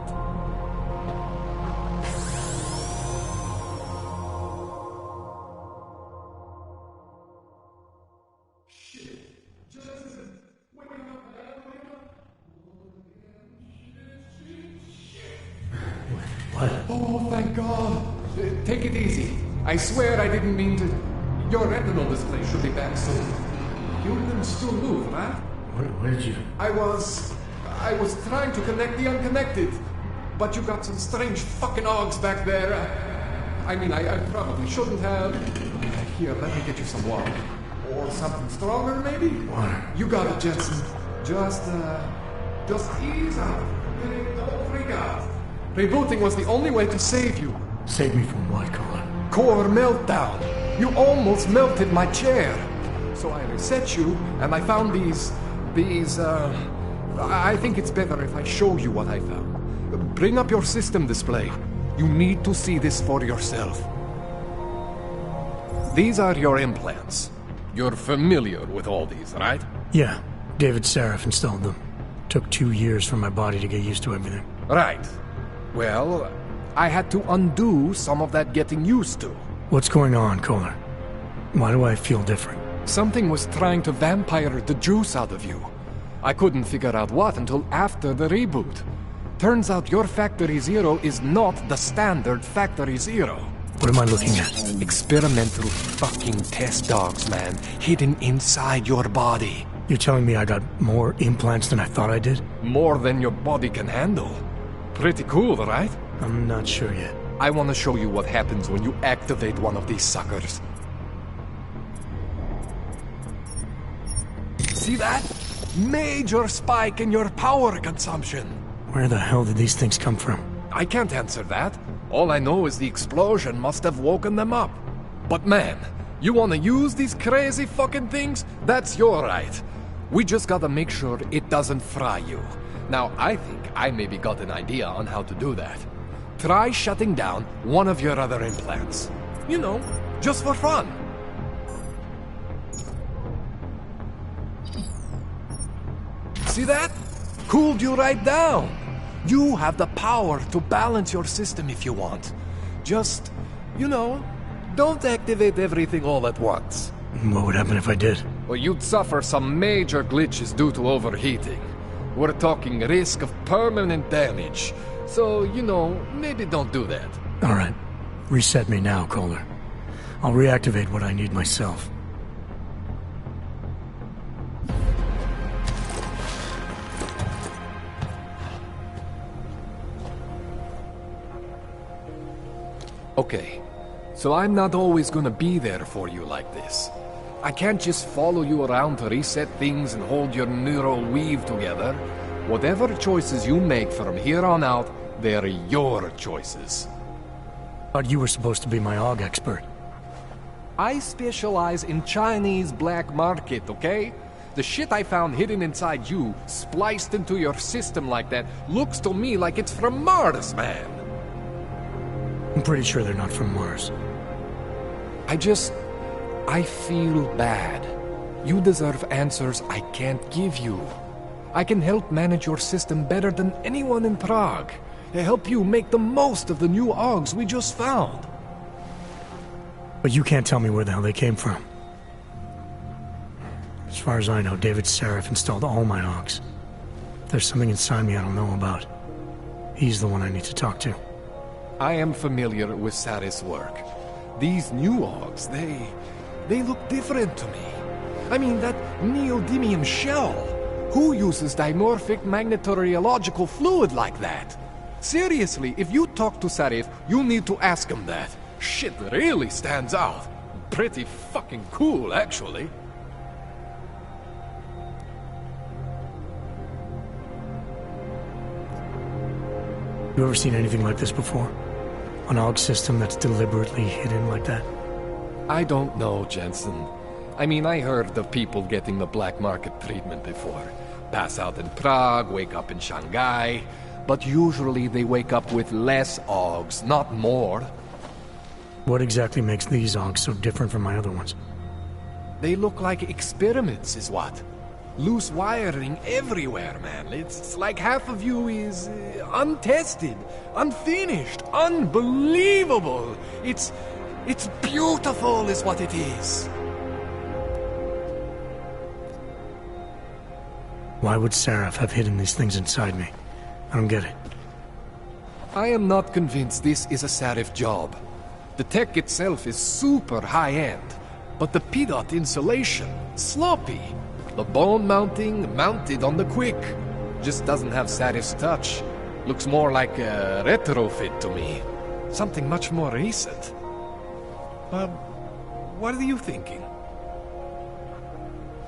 What? Oh, thank God. Take it easy. I swear I didn't mean to... Your retinal display should be back soon. You can still move, right? Where did you... I was trying to connect the unconnected. But you got some strange fucking ogs back there. I mean, I probably shouldn't have. Here, let me get you some water. Or something stronger, maybe? Water. You got it, Jensen. Just ease up. Don't freak out. Rebooting was the only way to save you. Save me from what, Koller? Core meltdown. You almost melted my chair. So I reset you, and I found these... I think it's better if I show you what I found. Bring up your system display. You need to see this for yourself. These are your implants. You're familiar with all these, right? Yeah. David Seraph installed them. Took 2 years for my body to get used to everything. Right. Well, I had to undo some of that getting used to. What's going on, Koller? Why do I feel different? Something was trying to vampire the juice out of you. I couldn't figure out what until after the reboot. Turns out your Factory Zero is not the standard Factory Zero. What am I looking at? Experimental fucking test dogs, man. Hidden inside your body. You're telling me I got more implants than I thought I did? More than your body can handle. Pretty cool, right? I'm not sure yet. I want to show you what happens when you activate one of these suckers. See that? Major spike in your power consumption. Where the hell did these things come from? I can't answer that. All I know is the explosion must have woken them up. But man, you want to use these crazy fucking things? That's your right. We just gotta make sure it doesn't fry you. Now, I think I maybe got an idea on how to do that. Try shutting down one of your other implants. You know, just for fun. See that? Cooled you right down. You have the power to balance your system if you want. Just, you know, don't activate everything all at once. What would happen if I did? Well, you'd suffer some major glitches due to overheating. We're talking risk of permanent damage. So, you know, maybe don't do that. All right. Reset me now, Koller. I'll reactivate what I need myself. Okay, so I'm not always gonna be there for you like this. I can't just follow you around to reset things and hold your neural weave together. Whatever choices you make from here on out, they're your choices. Thought you were supposed to be my AUG expert. I specialize in Chinese black market, okay? The shit I found hidden inside you, spliced into your system like that, looks to me like it's from Mars, man. I'm pretty sure they're not from Mars. I feel bad. You deserve answers I can't give you. I can help manage your system better than anyone in Prague. To help you make the most of the new AUGs we just found. But you can't tell me where the hell they came from. As far as I know, David Seraph installed all my AUGs. There's something inside me I don't know about. He's the one I need to talk to. I am familiar with Sarah's work. These new AUGs, they look different to me. I mean, that neodymium shell. Who uses dimorphic magnetorheological fluid like that? Seriously, if you talk to Sarif, you need to ask him that. Shit really stands out. Pretty fucking cool, actually. You ever seen anything like this before? An AUG system that's deliberately hidden like that? I don't know, Jensen. I mean, I heard of people getting the black market treatment before. Pass out in Prague, wake up in Shanghai. But usually they wake up with less AUGs, not more. What exactly makes these onks so different from my other ones? They look like experiments, is what? Loose wiring everywhere, man. It's like half of you is untested, unfinished, unbelievable. It's beautiful, is what it is. Why would Seraph have hidden these things inside me? I don't get it. I am not convinced this is a Seraph job. The tech itself is super high-end, but the PDOT insulation, sloppy. The bone mounting, mounted on the quick. Just doesn't have Saraph's touch. Looks more like a retrofit to me. Something much more recent. What are you thinking?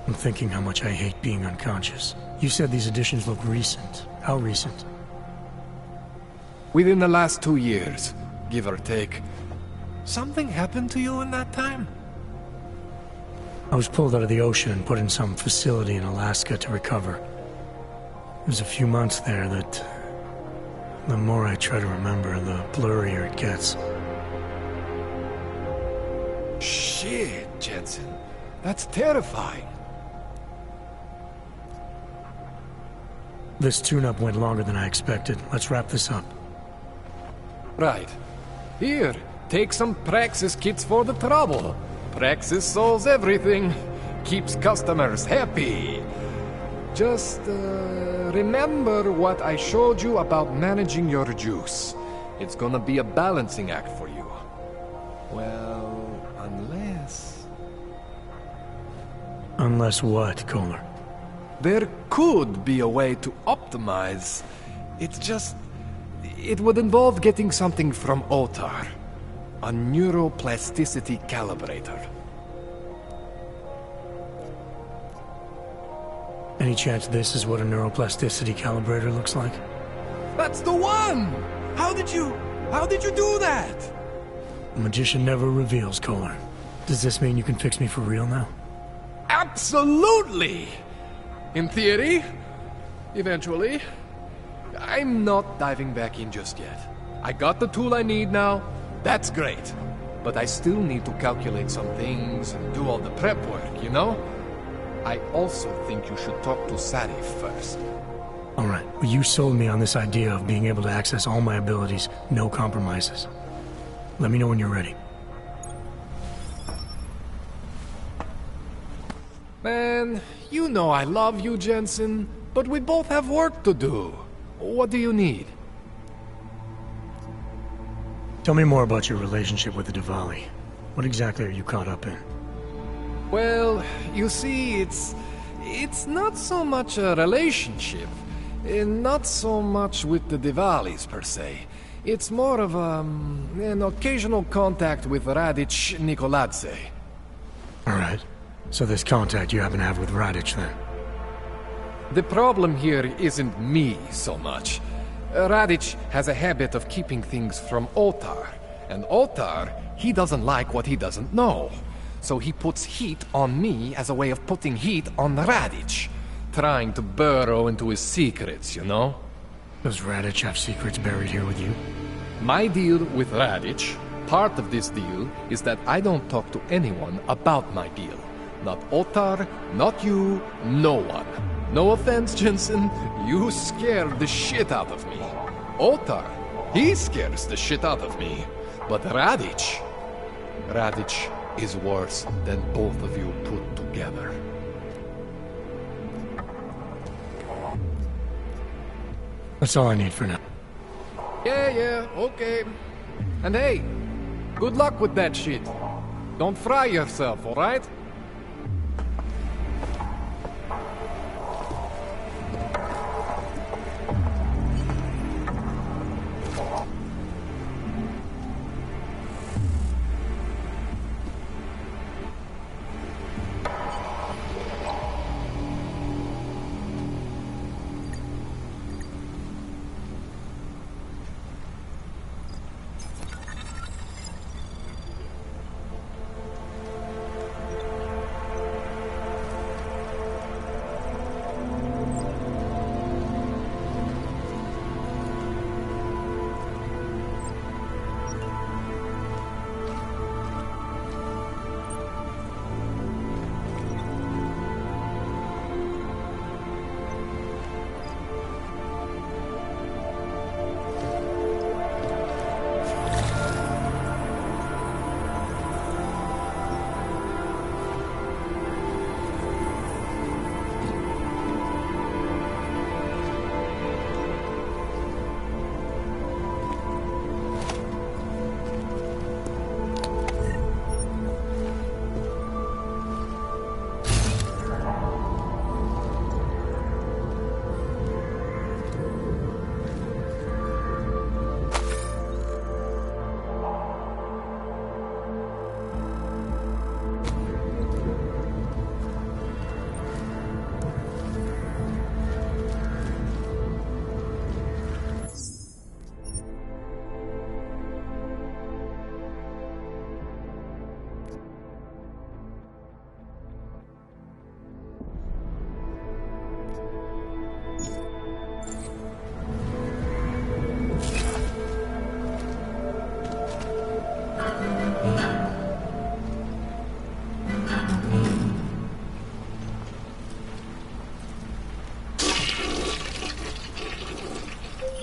I'm thinking how much I hate being unconscious. You said these additions look recent. How recent? Within the last 2 years, give or take. Something happened to you in that time? I was pulled out of the ocean and put in some facility in Alaska to recover. It was a few months there that... the more I try to remember, the blurrier it gets. Shit, Jensen. That's terrifying. This tune-up went longer than I expected. Let's wrap this up. Right. Here, take some Praxis kits for the trouble. Praxis solves everything. Keeps customers happy. Just, remember what I showed you about managing your juice. It's gonna be a balancing act for you. Well, unless... Unless what, Koller? There could be a way to optimize. It's just... it would involve getting something from Otar. A neuroplasticity calibrator. Any chance this is what a neuroplasticity calibrator looks like? That's the one! How did you do that? A magician never reveals, Koller. Does this mean you can fix me for real now? Absolutely! In theory. Eventually. I'm not diving back in just yet. I got the tool I need now. That's great. But I still need to calculate some things and do all the prep work, you know? I also think you should talk to Sarif first. Alright, well you sold me on this idea of being able to access all my abilities, no compromises. Let me know when you're ready. Man, you know I love you, Jensen, but we both have work to do. What do you need? Tell me more about your relationship with the Diwali. What exactly are you caught up in? Well, you see, it's not so much a relationship. Not so much with the Diwalis, per se. It's more of an occasional contact with Radic Nikoladze. Alright. So this contact you happen to have with Radic, then? The problem here isn't me so much. Radic has a habit of keeping things from Otar. And Otar, he doesn't like what he doesn't know. So he puts heat on me as a way of putting heat on Radic. Trying to burrow into his secrets, you know? Does Radic have secrets buried here with you? My deal with Radic, part of this deal, is that I don't talk to anyone about my deal. Not Otar, not you, no one. No offense, Jensen, you scared the shit out of me. Otar, he scares the shit out of me. But Radic is worse than both of you put together. That's all I need for now. Yeah, okay. And hey, good luck with that shit. Don't fry yourself, alright?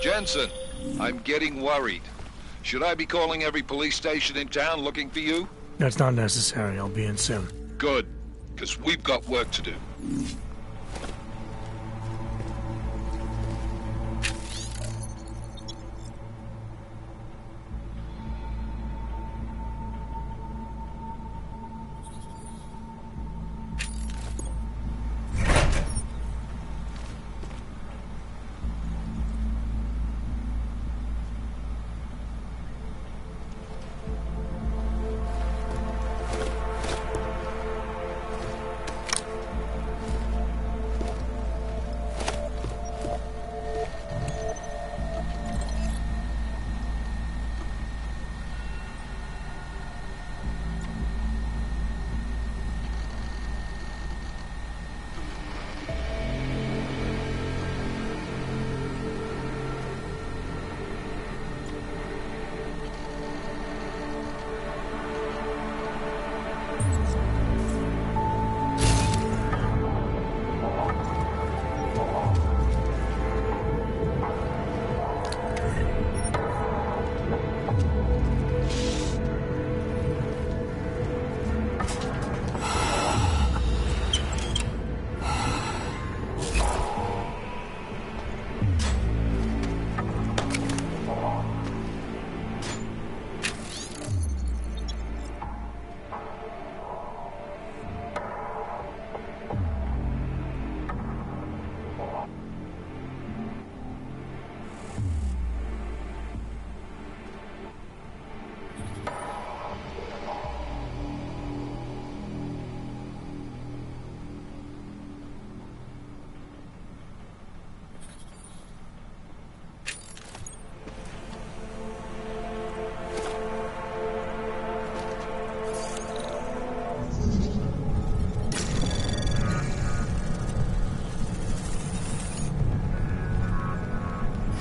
Jensen, I'm getting worried. Should I be calling every police station in town looking for you? That's not necessary. I'll be in soon. Good, because we've got work to do.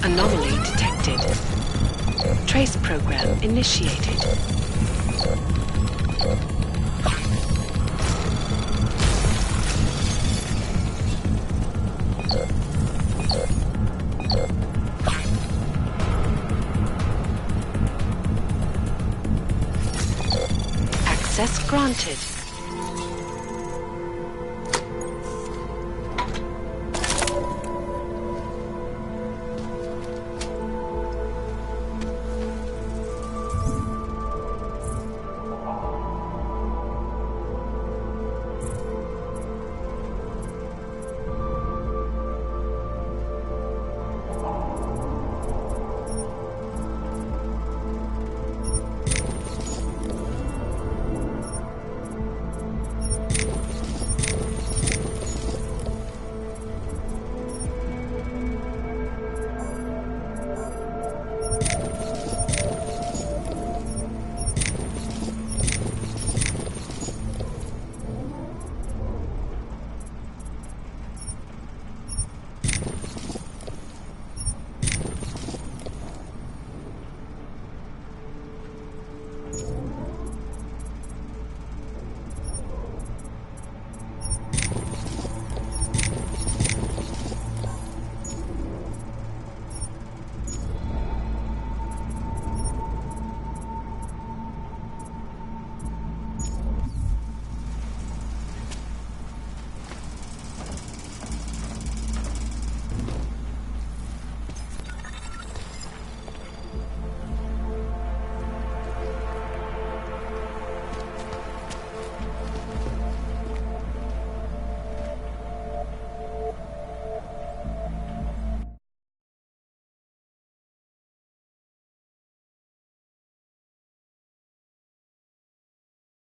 Anomaly detected. Trace program initiated. Access granted.